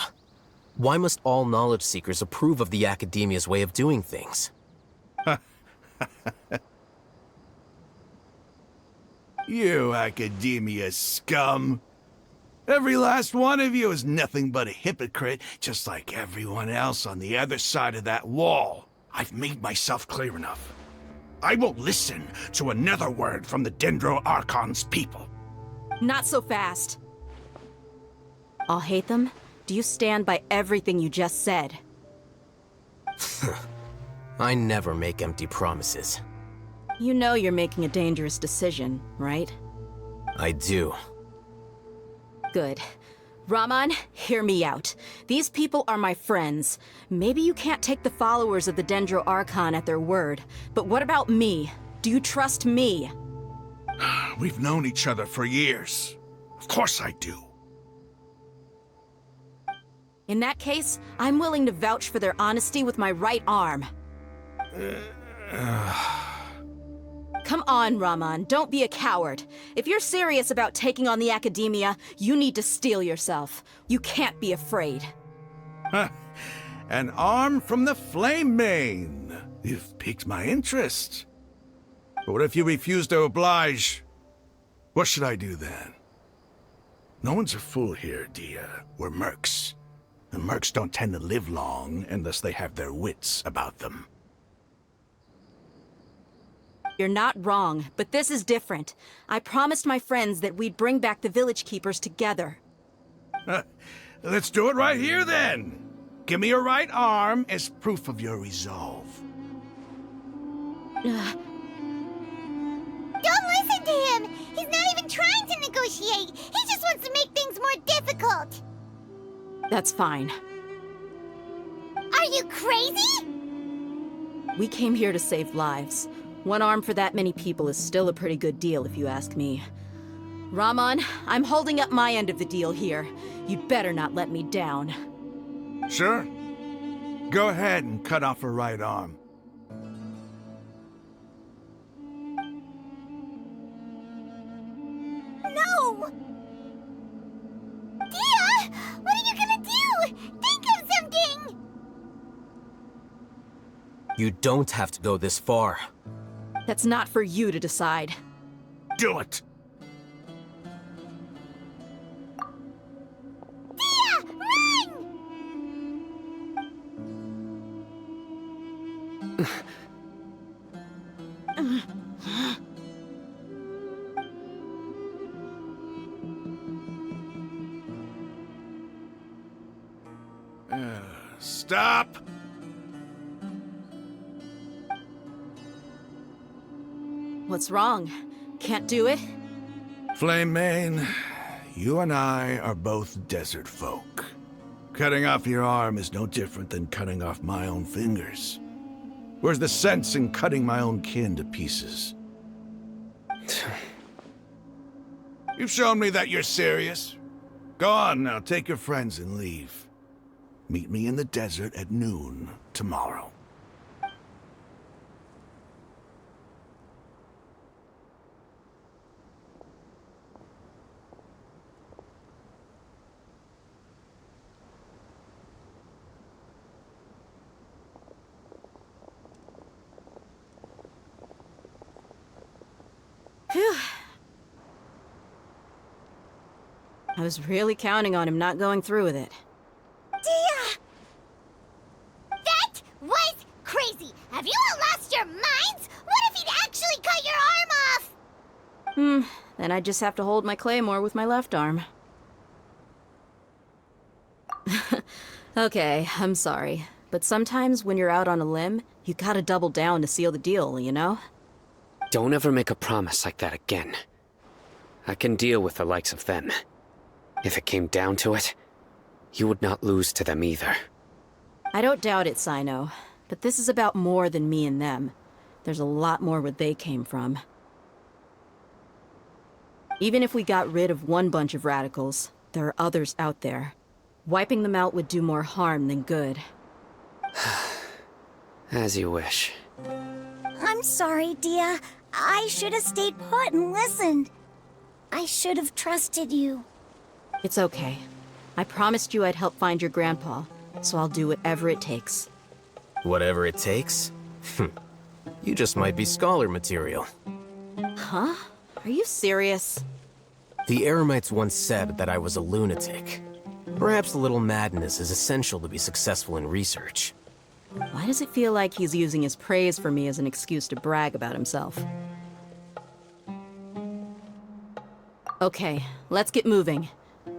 Why must all knowledge seekers approve of the academia's way of doing things? You academia scum. Every last one of you is nothing but a hypocrite, just like everyone else on the other side of that wall. I've made myself clear enough. I won't listen to another word from the Dendro Archon's people. Not so fast. I'll hate them. Do you stand by everything you just said? I never make empty promises. You know you're making a dangerous decision, right? I do. Good. Rahman, hear me out. These people are my friends. Maybe you can't take the followers of the Dendro Archon at their word, but what about me? Do you trust me? We've known each other for years. Of course I do. In that case, I'm willing to vouch for their honesty with my right arm. Come on, Rahman, don't be a coward. If you're serious about taking on the academia, you need to steel yourself. You can't be afraid. An arm from the Flame Mane. You've piqued my interest. But what if you refuse to oblige? What should I do then? No one's a fool here, Dia. We're mercs. And mercs don't tend to live long unless they have their wits about them. You're not wrong, but this is different. I promised my friends that we'd bring back the village keepers together. Let's do it right here, then. Give me your right arm as proof of your resolve. Don't listen to him! He's not even trying to negotiate! He just wants to make things more difficult! That's fine. Are you crazy? We came here to save lives. One arm for that many people is still a pretty good deal, if you ask me. Rahman, I'm holding up my end of the deal here. You'd better not let me down. Sure. Go ahead and cut off her right arm. No! Dia! What are you gonna do? Think of something! You don't have to go this far. That's not for you to decide. Do it! Dia! Run! Stop! What's wrong? Can't do it? Flame Mane, you and I are both desert folk. Cutting off your arm is no different than cutting off my own fingers. Where's the sense in cutting my own kin to pieces? You've shown me that you're serious. Go on now, take your friends and leave. Meet me in the desert at noon tomorrow. Phew. I was really counting on him not going through with it. Dia! That was crazy! Have you all lost your minds? What if he'd actually cut your arm off? Then I just have to hold my claymore with my left arm. Okay, I'm sorry. But sometimes when you're out on a limb, you gotta double down to seal the deal, you know? Don't ever make a promise like that again. I can deal with the likes of them. If it came down to it, you would not lose to them either. I don't doubt it, Sino. But this is about more than me and them. There's a lot more where they came from. Even if we got rid of one bunch of radicals, there are others out there. Wiping them out would do more harm than good. As you wish. I'm sorry, Dia. I should have stayed put and listened. I should have trusted you. It's okay. I promised you I'd help find your grandpa, so I'll do whatever it takes. Whatever it takes? You just might be scholar material. Huh? Are you serious? The Eremites once said that I was a lunatic. Perhaps a little madness is essential to be successful in research. Why does it feel like he's using his praise for me as an excuse to brag about himself? Okay, let's get moving.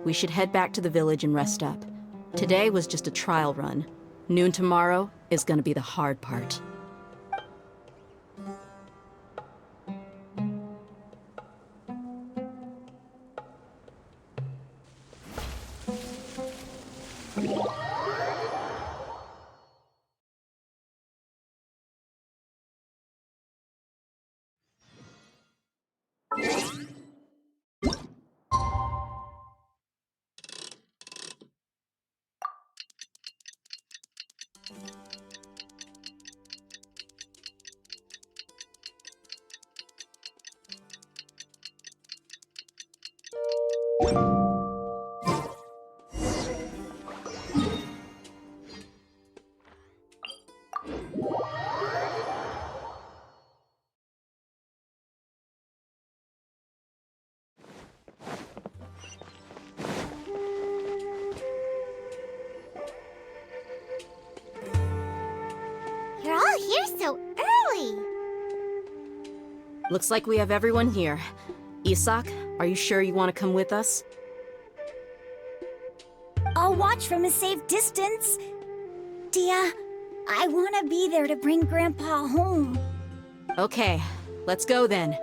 We should head back to the village and rest up. Today was just a trial run. Noon tomorrow is gonna be the hard part. You're all here so early. Looks like we have everyone here. Isak, are you sure you want to come with us? I'll watch from a safe distance. Dia, I want to be there to bring Grandpa home. Okay, let's go then.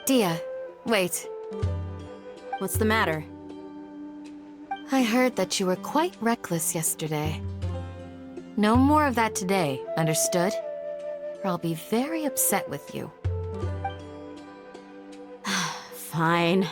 Dia, wait. What's the matter? I heard that you were quite reckless yesterday. No more of that today, understood? Or I'll be very upset with you. Fine.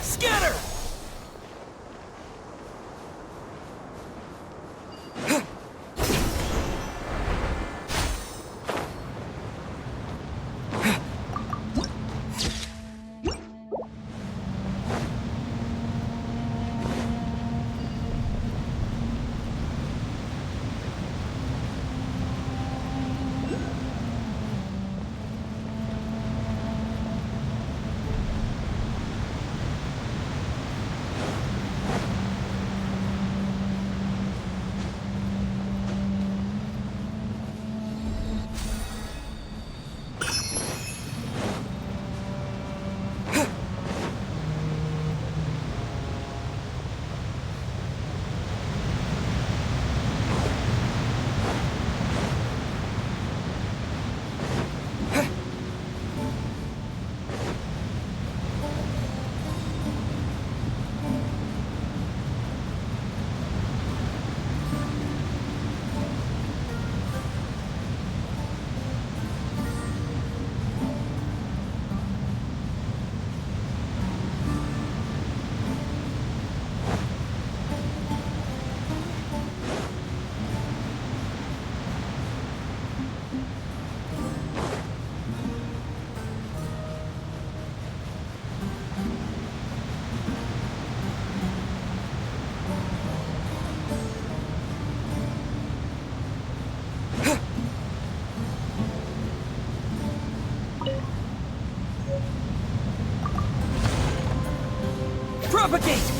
Scatter! Propagate!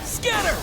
Scatter!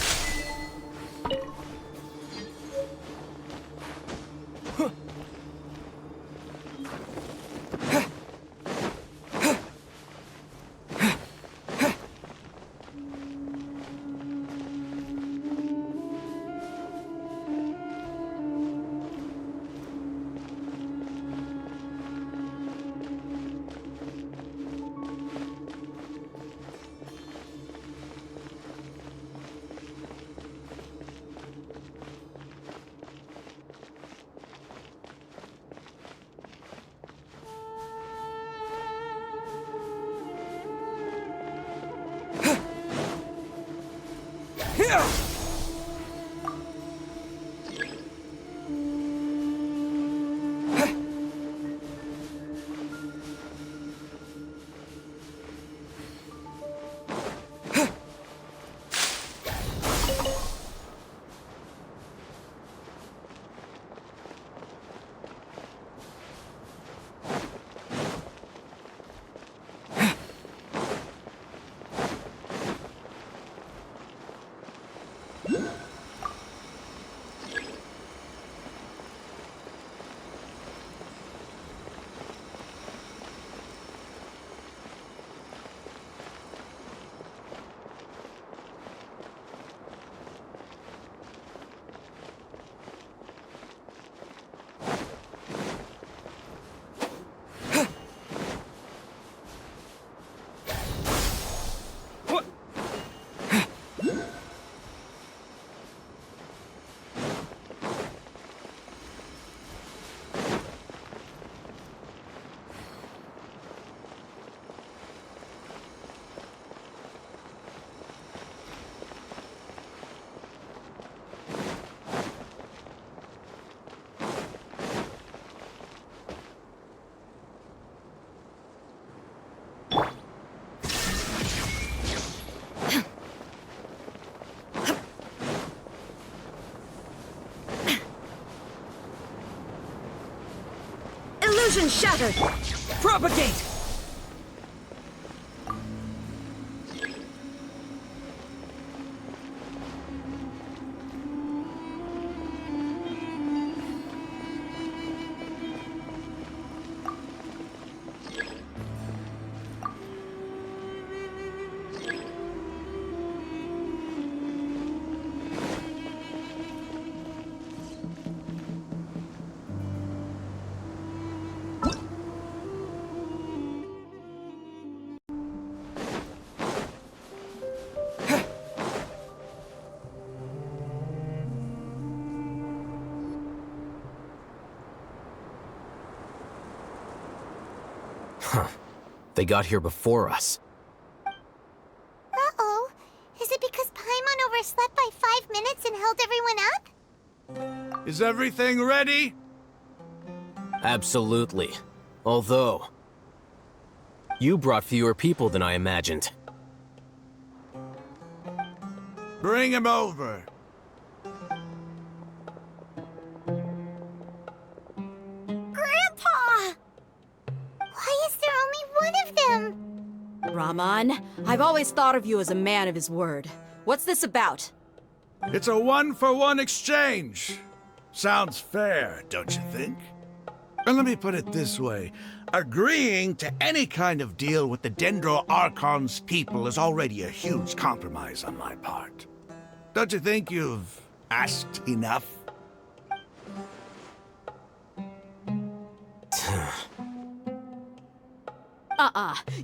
Illusion shattered! Propagate! They got here before us. Uh-oh. Is it because Paimon overslept by 5 minutes and held everyone up? Is everything ready? Absolutely. Although, you brought fewer people than I imagined. Bring him over. Grandpa! Why is there only one of them? Rahman, I've always thought of you as a man of his word. What's this about? It's a one-for-one exchange. Sounds fair, don't you think? And let me put it this way. Agreeing to any kind of deal with the Dendro Archon's people is already a huge compromise on my part. Don't you think you've asked enough?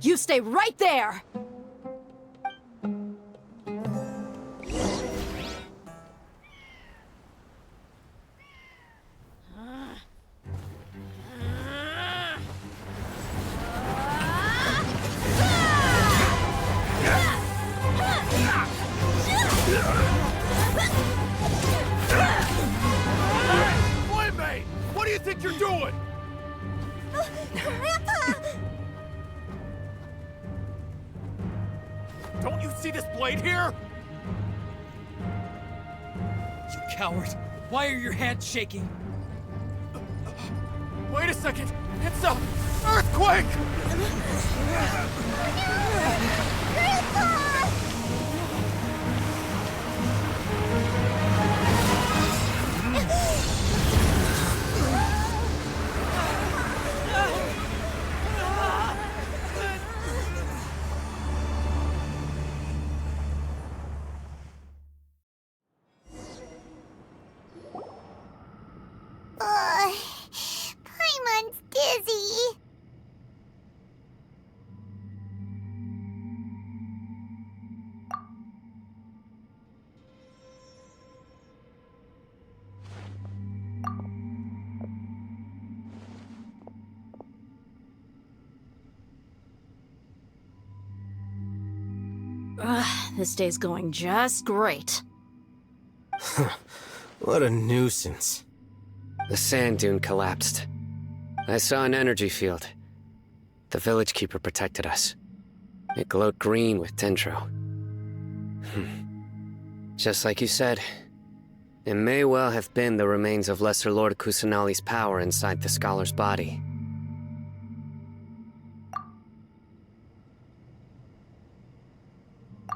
You stay right there! Playmate! What do you think you're doing? Grandpa! Don't you see this blade here? You coward! Why are your hands shaking? Wait a second! It's a earthquake! Paimon's dizzy. This day's going just great. What a nuisance. The sand dune collapsed. I saw an energy field. The village keeper protected us. It glowed green with dendro. Just like you said, it may well have been the remains of Lesser Lord Kusanali's power inside the scholar's body.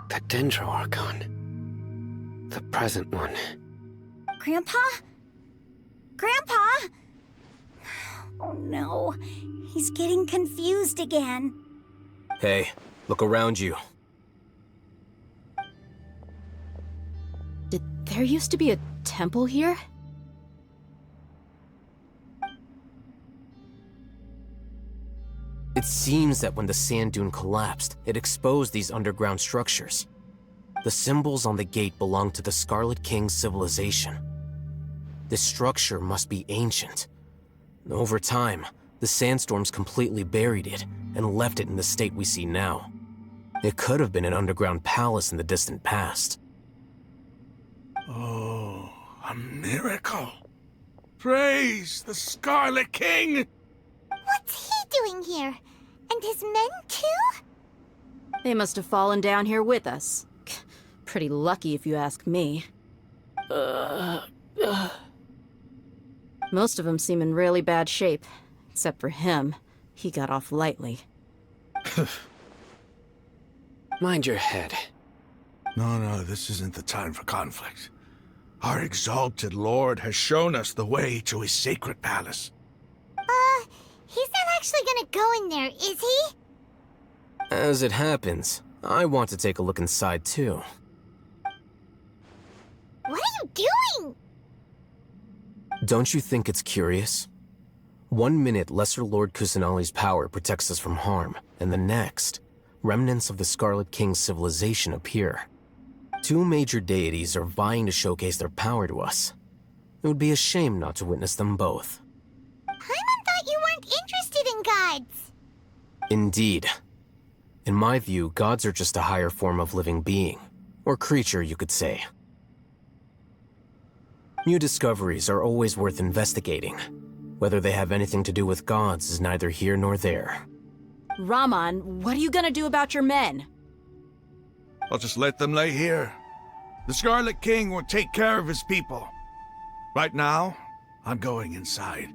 The Dendro Archon. The present one. Grandpa? Grandpa? Oh no, he's getting confused again. Hey, look around you. Did there used to be a temple here? It seems that when the sand dune collapsed, it exposed these underground structures. The symbols on the gate belong to the Scarlet King's civilization. This structure must be ancient. Over time, the sandstorms completely buried it and left it in the state we see now. It could have been an underground palace in the distant past. Oh, a miracle. Praise the Scarlet King! What's he doing here? And his men too? They must have fallen down here with us. Pretty lucky if you ask me. Most of them seem in really bad shape. Except for him. He got off lightly. Mind your head. No, this isn't the time for conflict. Our exalted lord has shown us the way to his sacred palace. He's not actually gonna go in there, is he? As it happens, I want to take a look inside too. What are you doing? Don't you think it's curious? 1 minute, Lesser Lord Kusanali's power protects us from harm, and the next, remnants of the Scarlet King's civilization appear. Two major deities are vying to showcase their power to us. It would be a shame not to witness them both. Paimon thought you weren't interested in gods. Indeed. In my view, gods are just a higher form of living being, or creature, you could say. New discoveries are always worth investigating. Whether they have anything to do with gods is neither here nor there. Raman, what are you gonna do about your men? I'll just let them lay here. The Scarlet King will take care of his people. Right now, I'm going inside.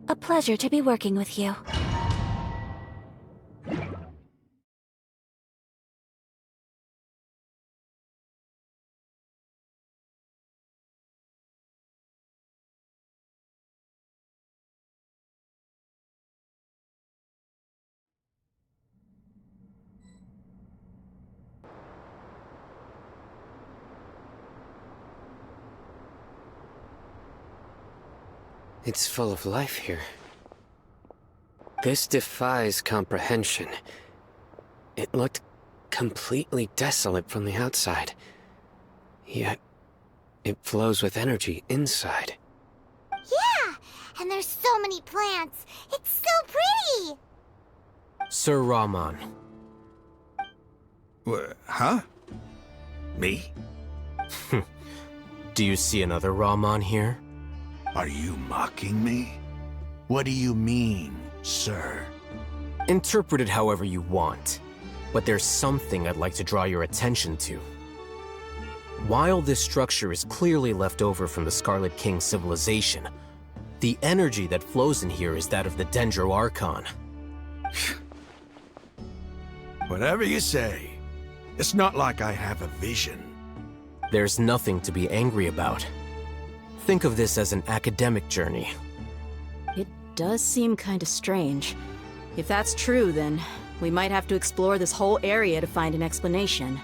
A pleasure to be working with you. It's full of life here. This defies comprehension. It looked completely desolate from the outside. Yet, it flows with energy inside. Yeah, and there's so many plants. It's so pretty. Sir Raman. Huh? Me? Do you see another Raman here? Are you mocking me? What do you mean, sir? Interpret it however you want, but there's something I'd like to draw your attention to. While this structure is clearly left over from the Scarlet King civilization, the energy that flows in here is that of the Dendro Archon. Whatever you say. It's not like I have a vision. There's nothing to be angry about. Think of this as an academic journey. It does seem kinda strange. If that's true, then we might have to explore this whole area to find an explanation.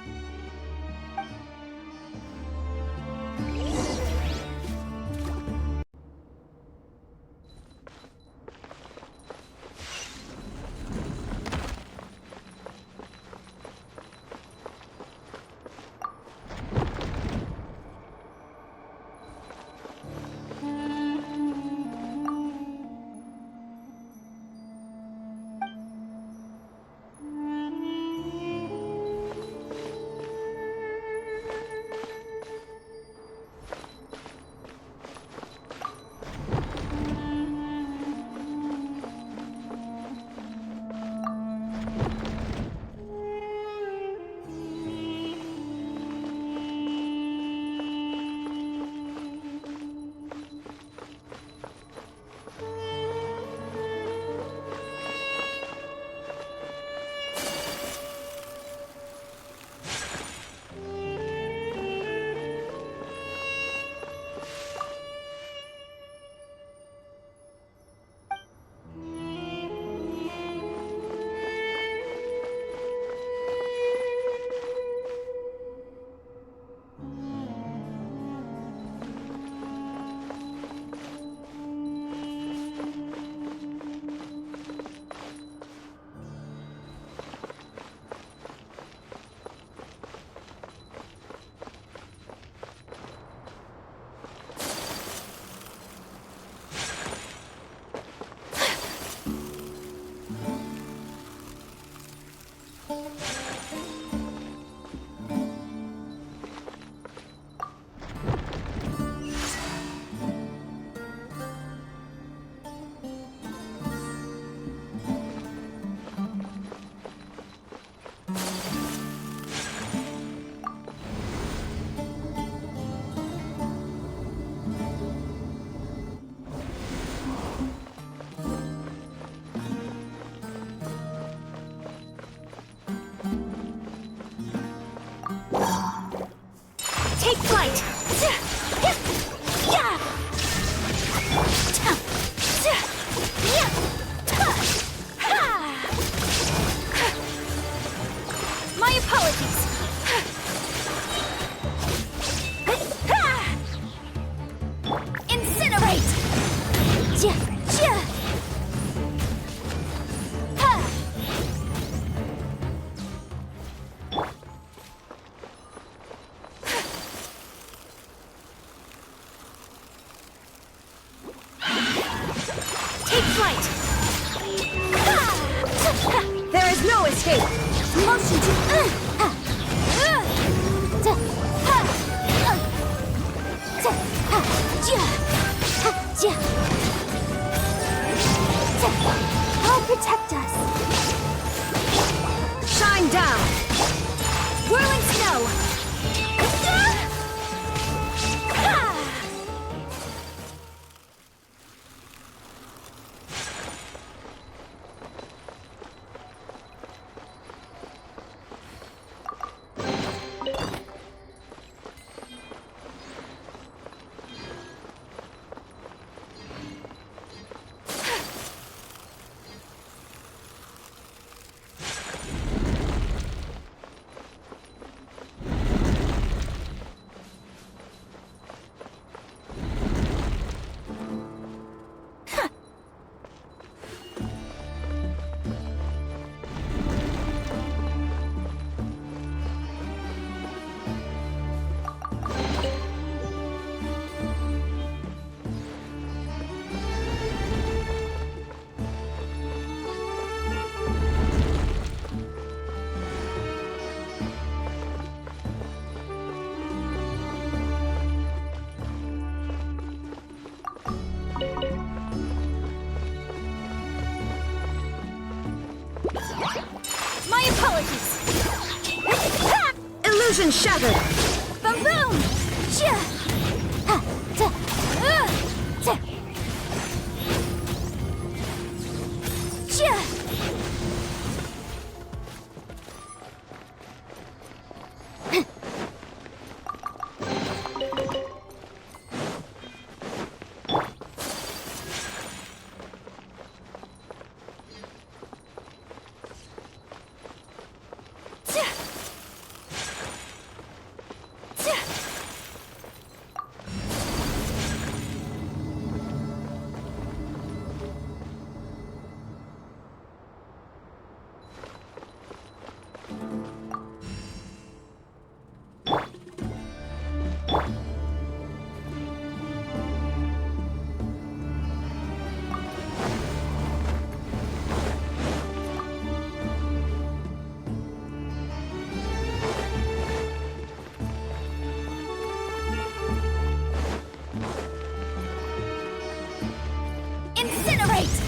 Take flight! My apologies! Incinerate! Take flight! There is no escape! Motion to... I'll protect us! Shine down! Whirling snow! My apologies! Illusion shattered! Balloon! Incinerate!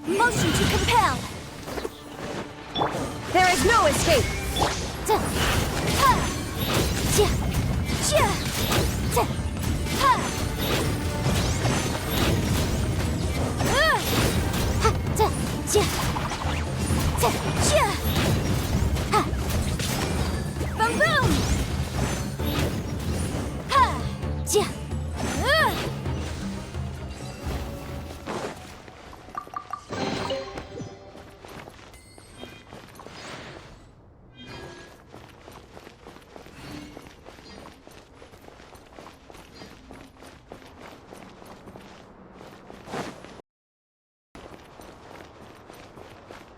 Motion to compel! no escape! Boom boom!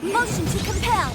Motion to compel!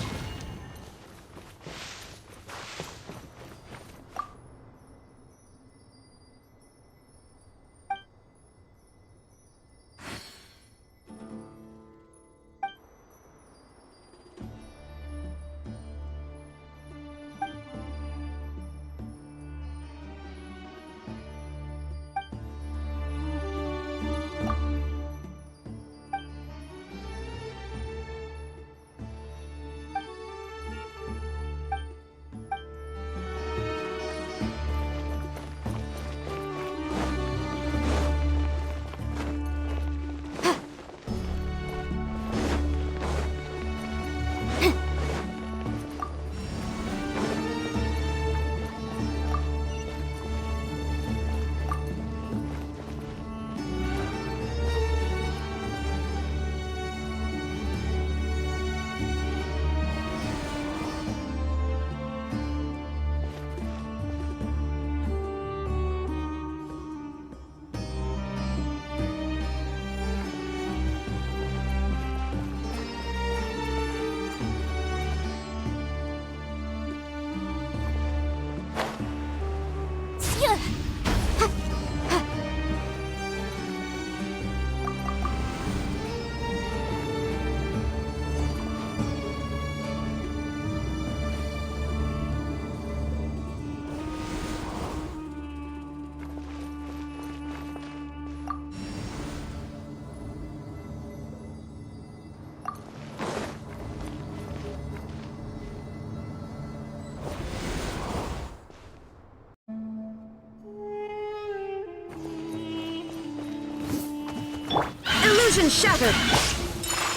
Illusion shattered!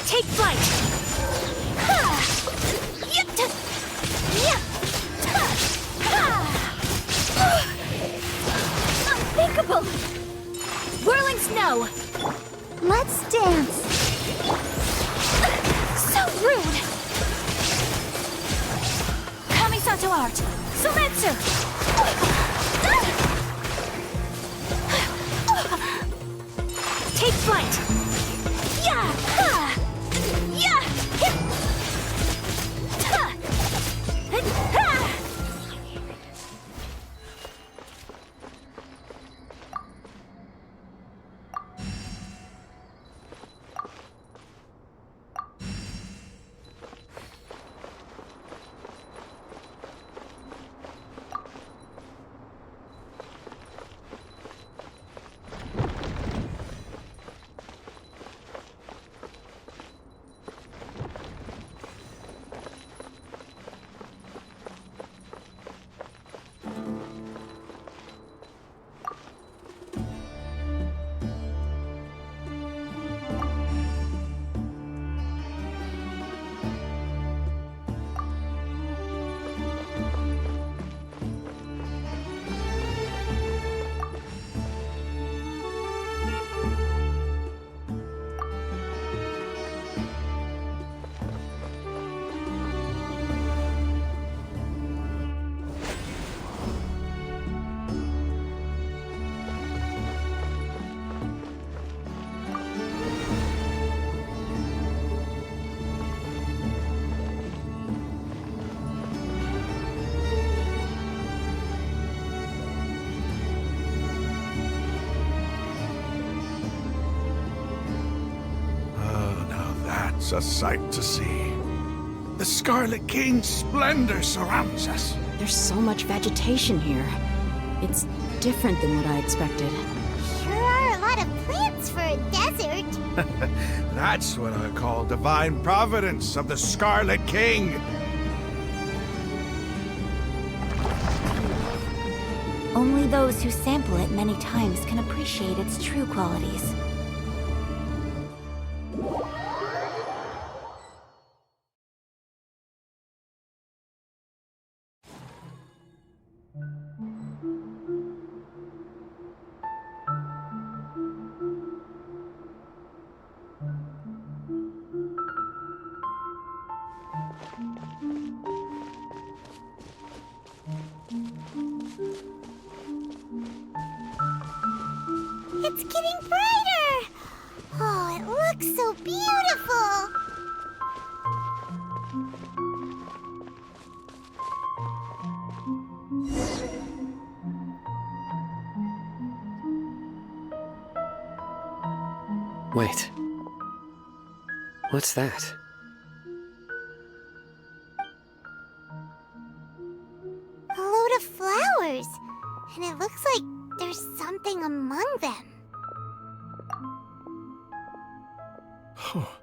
Take flight! Unthinkable! Whirling snow! Let's dance! So rude! Kamisato art! Sumetsu! Take flight! Yeah! Yeah! It's a sight to see. The Scarlet King's splendor surrounds us. There's so much vegetation here. It's different than what I expected. Sure are a lot of plants for a desert. That's what I call divine providence of the Scarlet King. Only those who sample it many times can appreciate its true qualities. It's getting brighter! Oh, it looks so beautiful! Wait. What's that? A load of flowers. And it looks like there's something among them. Oh,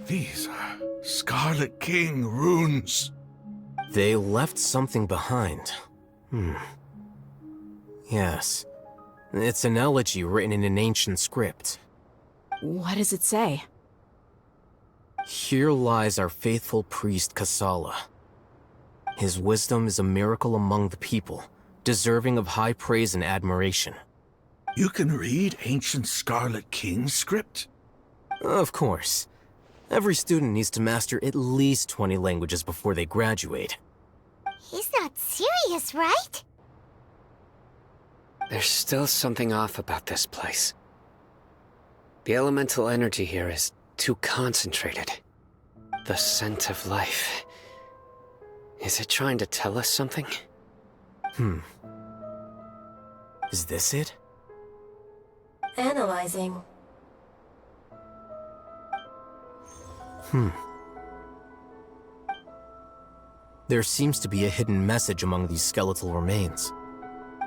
these are Scarlet King runes. They left something behind. Yes. It's an elegy written in an ancient script. What does it say? Here lies our faithful priest Kasala. His wisdom is a miracle among the people, deserving of high praise and admiration. You can read ancient Scarlet King script? Of course. Every student needs to master at least 20 languages before they graduate. He's not serious, right? There's still something off about this place. The elemental energy here is too concentrated. The scent of life. Is it trying to tell us something? Is this it? Analyzing. There seems to be a hidden message among these skeletal remains.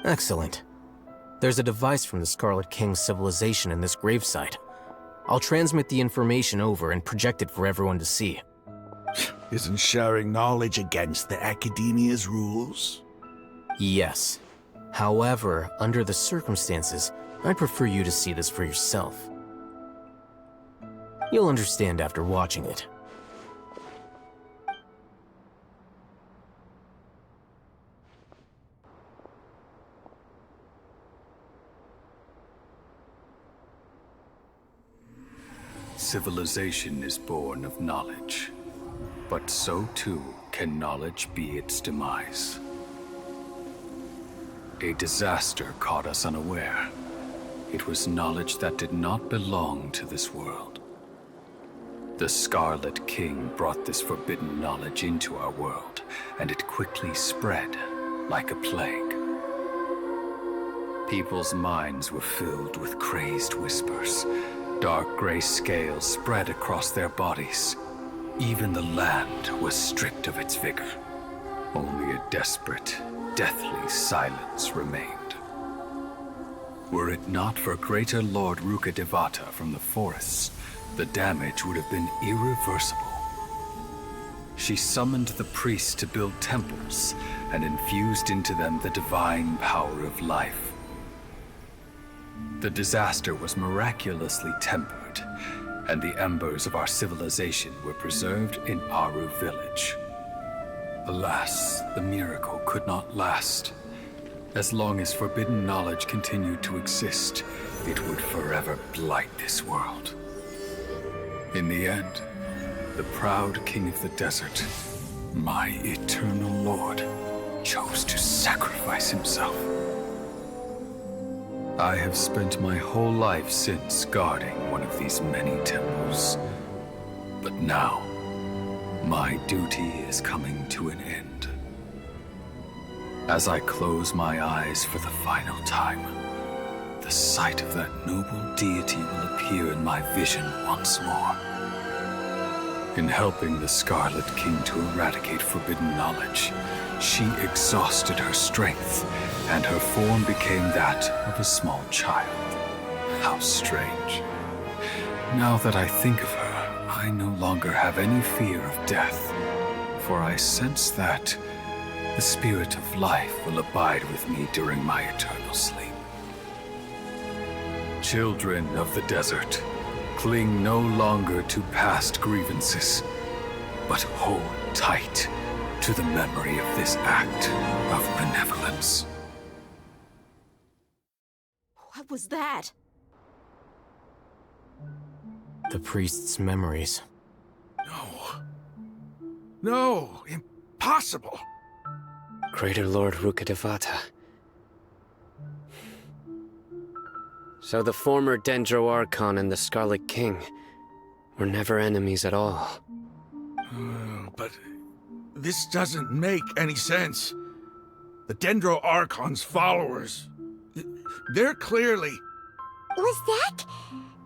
Excellent. There's a device from the Scarlet King's civilization in this gravesite. I'll transmit the information over and project it for everyone to see. Isn't sharing knowledge against the Academia's rules? Yes. However, under the circumstances, I'd prefer you to see this for yourself. You'll understand after watching it. Civilization is born of knowledge, but so too can knowledge be its demise. A disaster caught us unaware. It was knowledge that did not belong to this world. The Scarlet King brought this forbidden knowledge into our world, and it quickly spread like a plague. People's minds were filled with crazed whispers. Dark gray scales spread across their bodies. Even the land was stripped of its vigor. Only a desperate, deathly silence remained. Were it not for greater Lord Rukkhadevata from the forests, the damage would have been irreversible. She summoned the priests to build temples and infused into them the divine power of life. The disaster was miraculously tempered, and the embers of our civilization were preserved in Aru village. Alas, the miracle could not last. As long as forbidden knowledge continued to exist, it would forever blight this world. In the end, the proud king of the desert, my eternal lord, chose to sacrifice himself. I have spent my whole life since guarding one of these many temples. But now, my duty is coming to an end. As I close my eyes for the final time, the sight of that noble deity will appear in my vision once more. In helping the Scarlet King to eradicate forbidden knowledge, she exhausted her strength, and her form became that of a small child. How strange. Now that I think of her, I no longer have any fear of death, for I sense that The spirit of life will abide with me during my eternal sleep. Children of the desert, cling no longer to past grievances, but hold tight to the memory of this act of benevolence. What was that? The priest's memories. No, impossible. Greater Lord Rukkhadevata. So the former Dendro Archon and the Scarlet King were never enemies at all. But this doesn't make any sense. The Dendro Archon's followers, they're clearly... Was that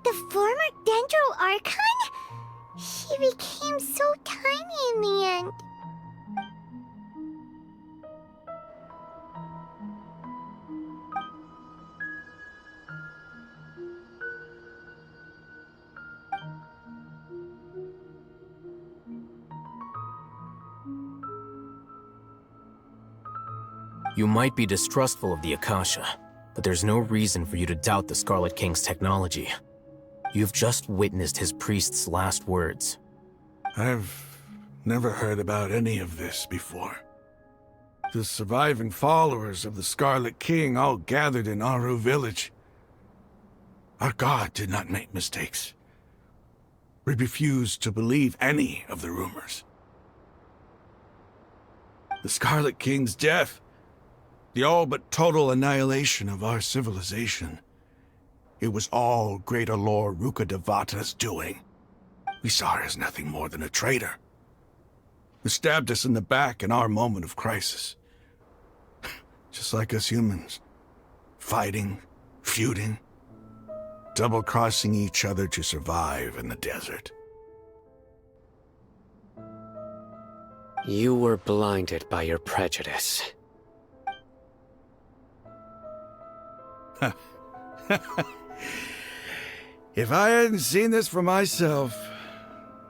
the former Dendro Archon? She became so tiny in the end. You might be distrustful of the Akasha, but there's no reason for you to doubt the Scarlet King's technology. You've just witnessed his priest's last words. I've never heard about any of this before. The surviving followers of the Scarlet King all gathered in Aru village. Our god did not make mistakes. We refused to believe any of the rumors. The Scarlet King's death, the all but total annihilation of our civilization, it was all Greater Lord Rukkhadevata's doing. We saw her as nothing more than a traitor, who stabbed us in the back in our moment of crisis. Just like us humans. Fighting, feuding, double-crossing each other to survive in the desert. You were blinded by your prejudice. If I hadn't seen this for myself,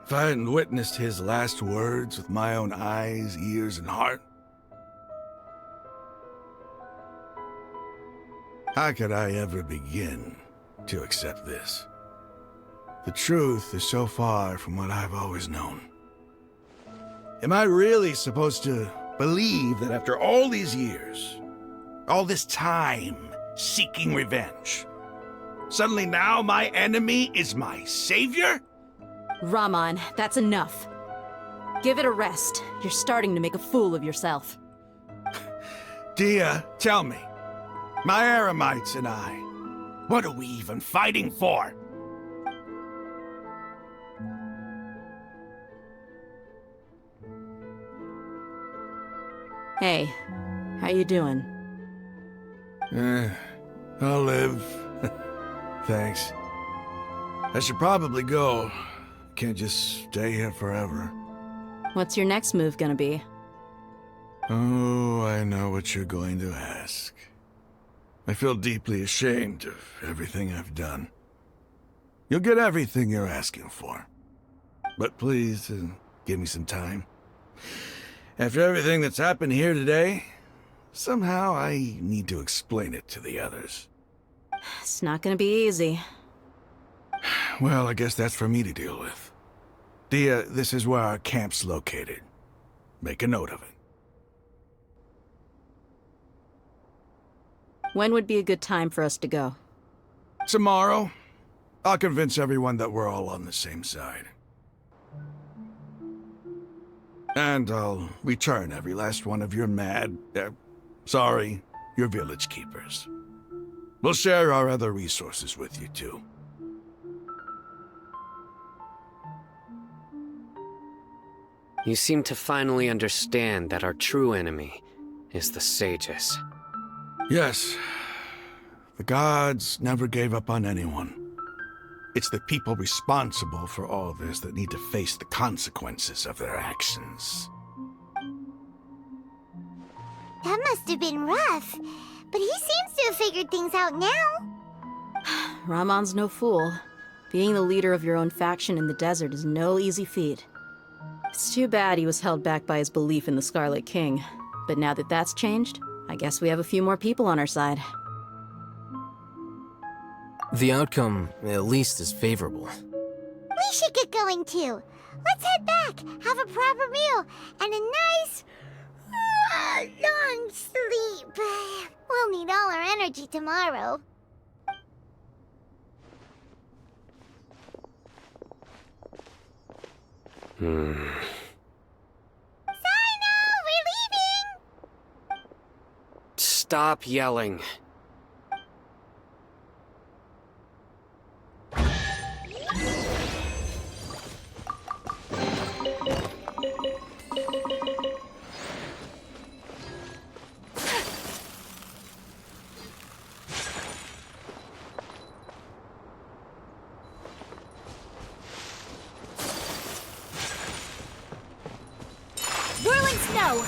if I hadn't witnessed his last words with my own eyes, ears, and heart, how could I ever begin to accept this? The truth is so far from what I've always known. Am I really supposed to believe that after all these years, all this time seeking revenge, suddenly now my enemy is my savior? Raman, that's enough. Give it a rest. You're starting to make a fool of yourself. Dia, tell me, my Eremites and I, what are we even fighting for? Hey, how you doing? I'll live. Thanks. I should probably go. Can't just stay here forever. What's your next move gonna be? Oh, I know what you're going to ask. I feel deeply ashamed of everything I've done. You'll get everything you're asking for. But please, give me some time. After everything that's happened here today, somehow I need to explain it to the others. It's not gonna be easy. Well, I guess that's for me to deal with. Dia, this is where our camp's located. Make a note of it. When would be a good time for us to go? Tomorrow, I'll convince everyone that we're all on the same side. And I'll return every last one of your your village keepers. We'll share our other resources with you, too. You seem to finally understand that our true enemy is the sages. Yes. The gods never gave up on anyone. It's the people responsible for all this that need to face the consequences of their actions. That must have been rough, but he seems to have figured things out now. Raman's no fool. Being the leader of your own faction in the desert is no easy feat. It's too bad he was held back by his belief in the Scarlet King. But now that that's changed, I guess we have a few more people on our side. The outcome, at least, is favorable. We should get going too. Let's head back, have a proper meal, and a nice, long sleep. We'll need all our energy tomorrow. Sino, we're leaving! Stop yelling. Whirling snow!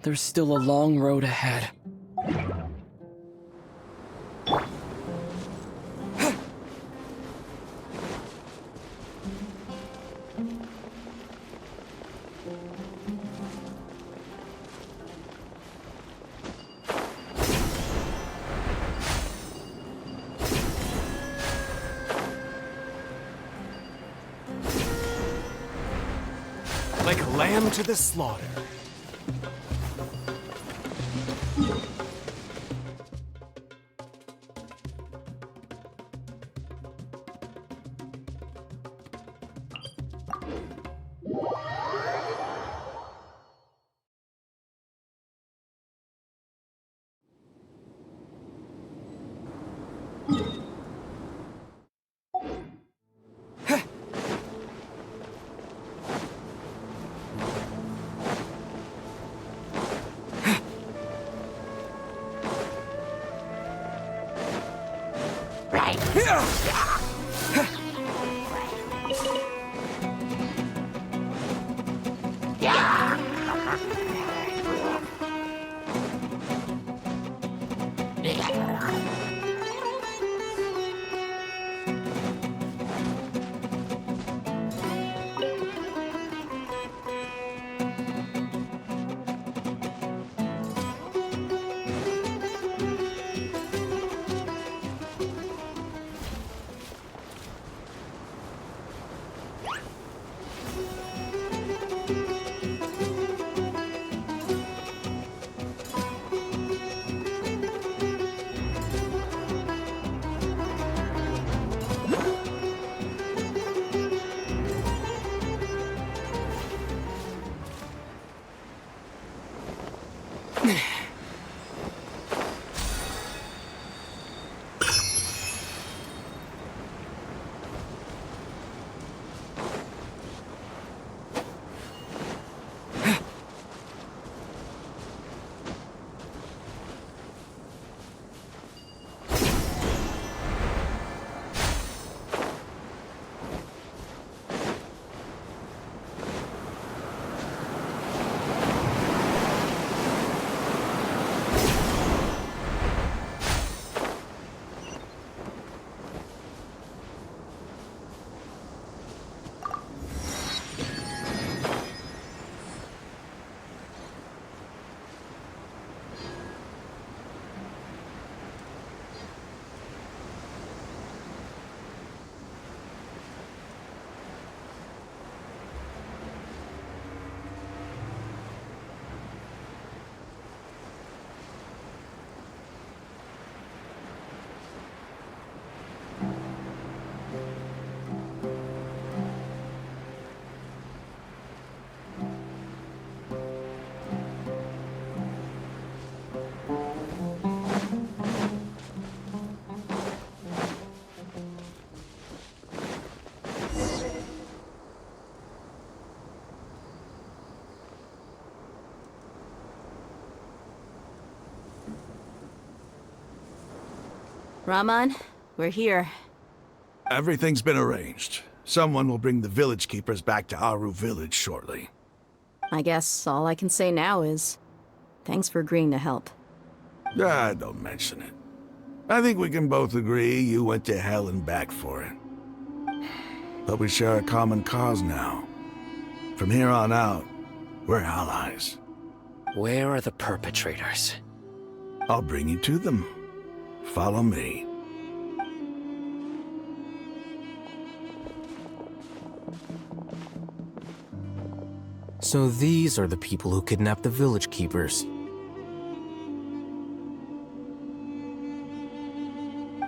There's still a long road ahead. Like a lamb to the slaughter. Rahman, we're here. Everything's been arranged. Someone will bring the village keepers back to Aru village shortly. I guess all I can say now is, thanks for agreeing to help. Don't mention it. I think we can both agree you went to hell and back for it. But we share a common cause now. From here on out, we're allies. Where are the perpetrators? I'll bring you to them. Follow me. So these are the people who kidnapped the village keepers.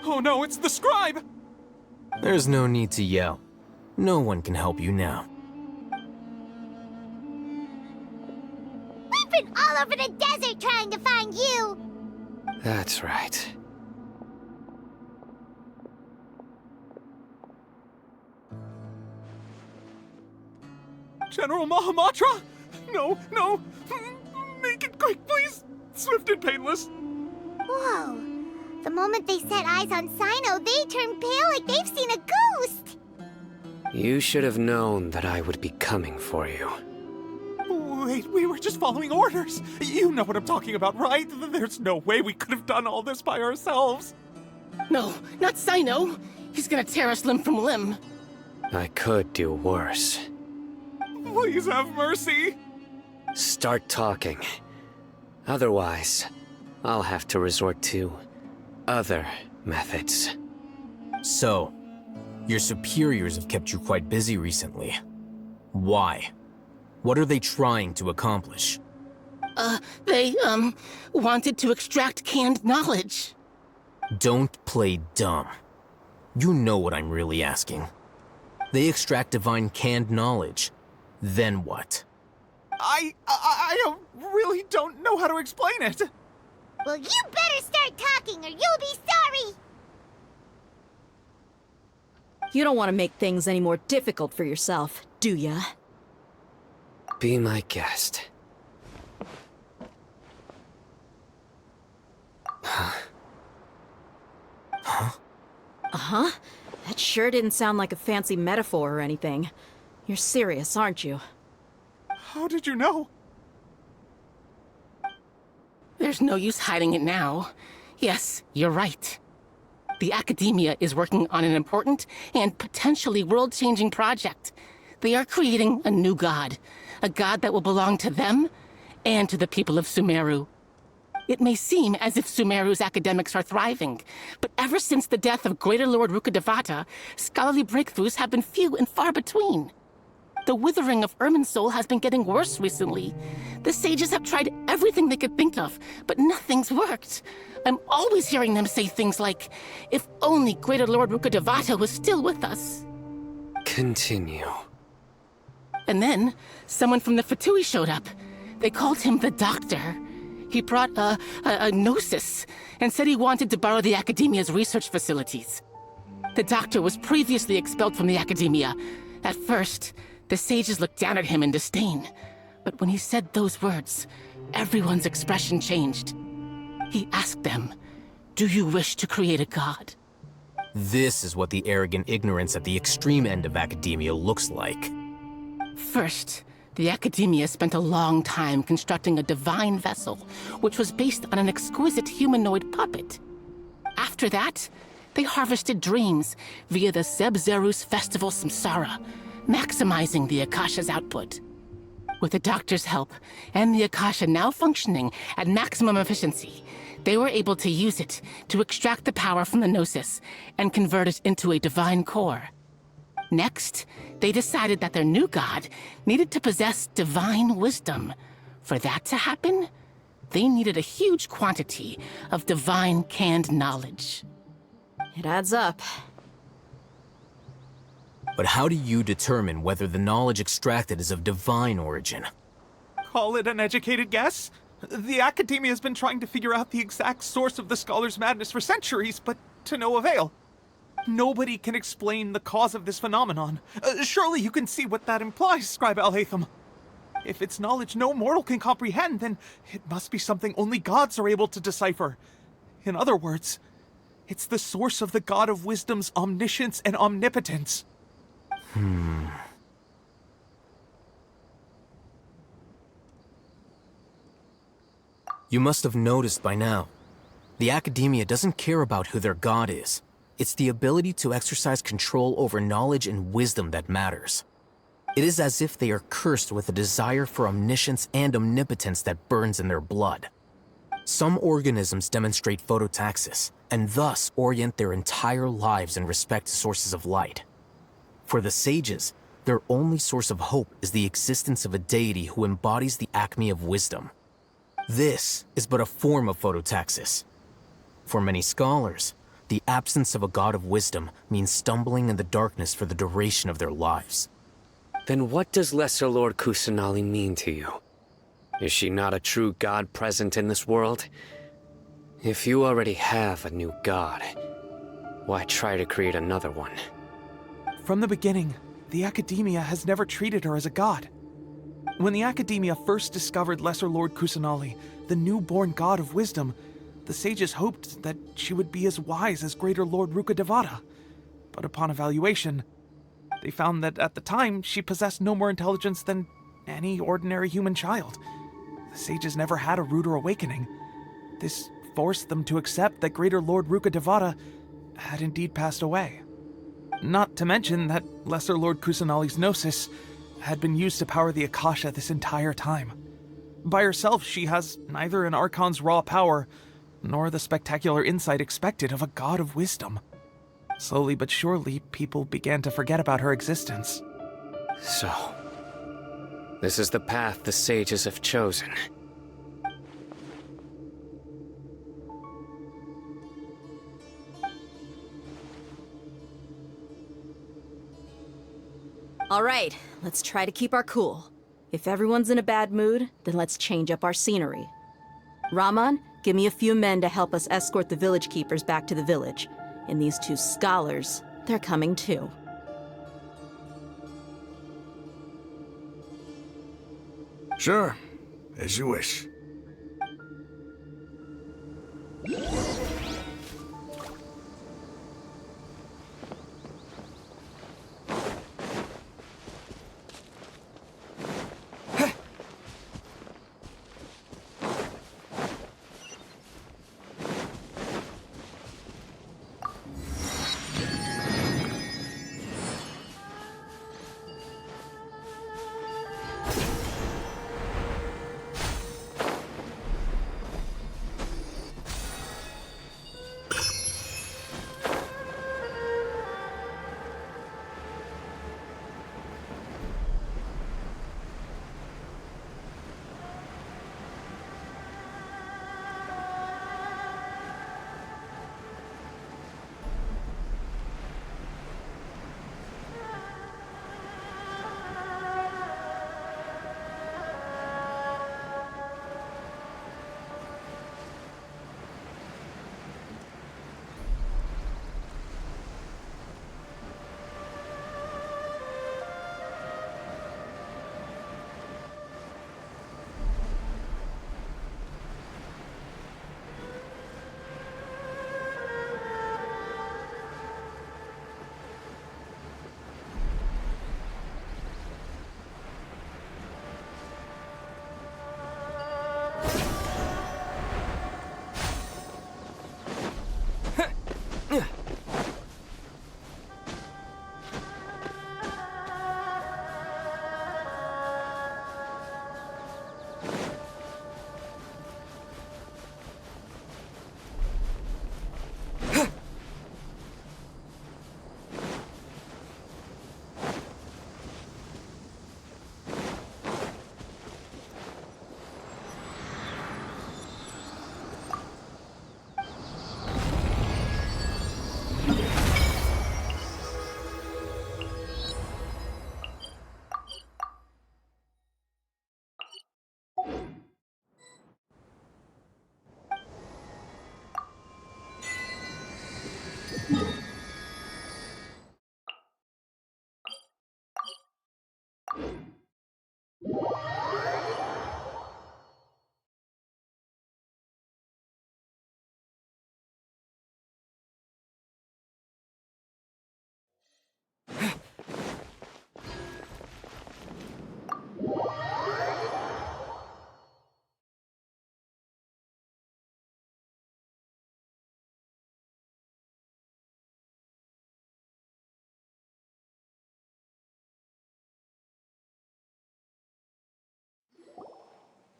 Oh no, it's the scribe! There's no need to yell. No one can help you now. We've been all over the desert trying to find you! That's right. General Mahamatra? No, no! Make it quick, please! Swift and painless! Whoa. The moment they set eyes on Sino, they turned pale like they've seen a ghost! You should have known that I would be coming for you. Wait, we were just following orders. You know what I'm talking about, right? There's no way we could have done all this by ourselves. No, not Sino. He's gonna tear us limb from limb. I could do worse. Please have mercy. Start talking. Otherwise, I'll have to resort to other methods. So, your superiors have kept you quite busy recently. Why? What are they trying to accomplish? They wanted to extract canned knowledge. Don't play dumb. You know what I'm really asking. They extract divine canned knowledge. Then what? I really don't know how to explain it. Well, you better start talking or you'll be sorry! You don't want to make things any more difficult for yourself, do ya? Be my guest. Uh-huh. That sure didn't sound like a fancy metaphor or anything. You're serious, aren't you? How did you know? There's no use hiding it now. Yes, you're right. The Academia is working on an important and potentially world-changing project. They are creating a new god. A god that will belong to them and to the people of Sumeru. It may seem as if Sumeru's academics are thriving, but ever since the death of Greater Lord Rukkhadevata, scholarly breakthroughs have been few and far between. The withering of Irminsul has been getting worse recently. The sages have tried everything they could think of, but nothing's worked. I'm always hearing them say things like, if only Greater Lord Rukkhadevata was still with us. Continue. And then, someone from the Fatui showed up. They called him the Doctor. He brought a gnosis and said he wanted to borrow the Academia's research facilities. The Doctor was previously expelled from the Academia. At first, the sages looked down at him in disdain. But when he said those words, everyone's expression changed. He asked them, "Do you wish to create a god?" This is what the arrogant ignorance at the extreme end of academia looks like. First, the Academia spent a long time constructing a divine vessel, which was based on an exquisite humanoid puppet. After that, they harvested dreams via the Zeb-Zerus Festival Samsara, maximizing the Akasha's output. With the Doctor's help, and the Akasha now functioning at maximum efficiency, they were able to use it to extract the power from the Gnosis and convert it into a divine core. Next, they decided that their new god needed to possess divine wisdom. For that to happen, they needed a huge quantity of divine canned knowledge. It adds up. But how do you determine whether the knowledge extracted is of divine origin? Call it an educated guess? The Academia has been trying to figure out the exact source of the Scholar's madness for centuries, but to no avail. Nobody can explain the cause of this phenomenon. Surely you can see what that implies, Scribe Al-Haytham. If it's knowledge no mortal can comprehend, then it must be something only gods are able to decipher. In other words, It's the source of the God of Wisdom's omniscience and omnipotence. You must have noticed by now. The Academia doesn't care about who their god is. It's the ability to exercise control over knowledge and wisdom that matters. It is as if they are cursed with a desire for omniscience and omnipotence that burns in their blood. Some organisms demonstrate phototaxis, and thus orient their entire lives in respect to sources of light. For the sages, their only source of hope is the existence of a deity who embodies the acme of wisdom. This is but a form of phototaxis. For many scholars, the absence of a god of wisdom means stumbling in the darkness for the duration of their lives. Then what does Lesser Lord Kusanali mean to you? Is she not a true god present in this world? If you already have a new god, why try to create another one? From the beginning, the Academia has never treated her as a god. When the Academia first discovered Lesser Lord Kusanali, the newborn god of wisdom, the sages hoped that she would be as wise as Greater Lord Rukkhadevata. But upon evaluation, they found that at the time, she possessed no more intelligence than any ordinary human child. The sages never had a ruder awakening. This forced them to accept that Greater Lord Rukkhadevata had indeed passed away. Not to mention that Lesser Lord Kusanali's gnosis had been used to power the Akasha this entire time. By herself, she has neither an Archon's raw power, nor the spectacular insight expected of a god of wisdom. Slowly but surely, people began to forget about her existence. So, this is the path the sages have chosen. All right, let's try to keep our cool. If everyone's in a bad mood, then let's change up our scenery. Rahman, give me a few men to help us escort the village keepers back to the village. And these two scholars, they're coming too. Sure, as you wish.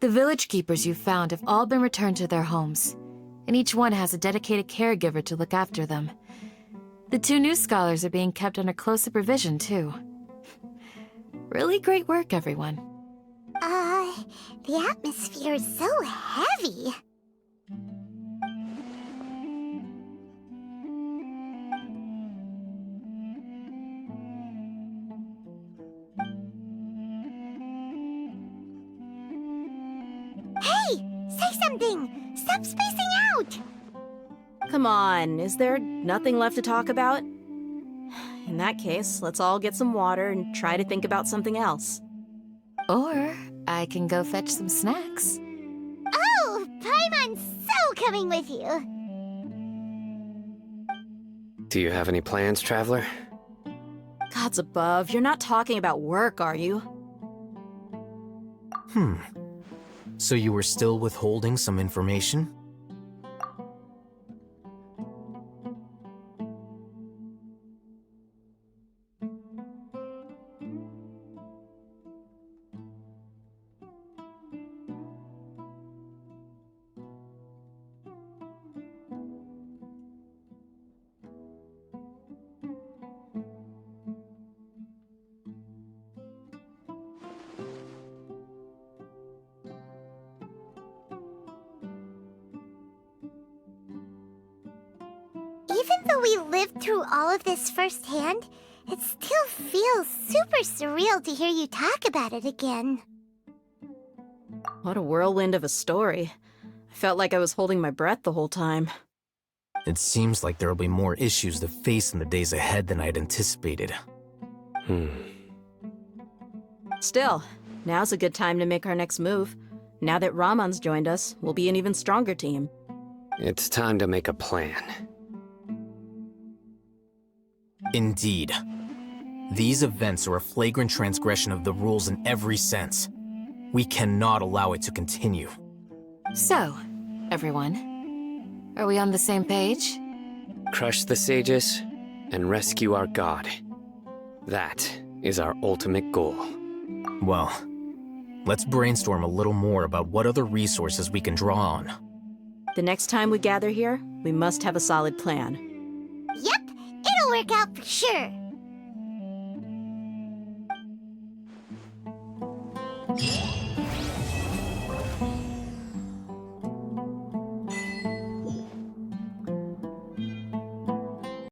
The village keepers you found have all been returned to their homes, and each one has a dedicated caregiver to look after them. The 2 new scholars are being kept under close supervision, too. Really great work, everyone. The atmosphere is so heavy. Hey! Say something! Stop spacing out! Come on, is there nothing left to talk about? In that case, let's all get some water and try to think about something else. Or I can go fetch some snacks. Oh! Paimon's so coming with you! Do you have any plans, Traveler? Gods above, you're not talking about work, are you? So you were still withholding some information? Even though we lived through all of this firsthand, it still feels super surreal to hear you talk about it again. What a whirlwind of a story. I felt like I was holding my breath the whole time. It seems like there'll be more issues to face in the days ahead than I'd anticipated. Still, now's a good time to make our next move. Now that Ramon's joined us, we'll be an even stronger team. It's time to make a plan. Indeed. These events are a flagrant transgression of the rules in every sense. We cannot allow it to continue. So, everyone, are we on the same page? Crush the sages and rescue our god. That is our ultimate goal. Well, let's brainstorm a little more about what other resources we can draw on. The next time we gather here, we must have a solid plan. Yep, it'll work out for sure. Yeah.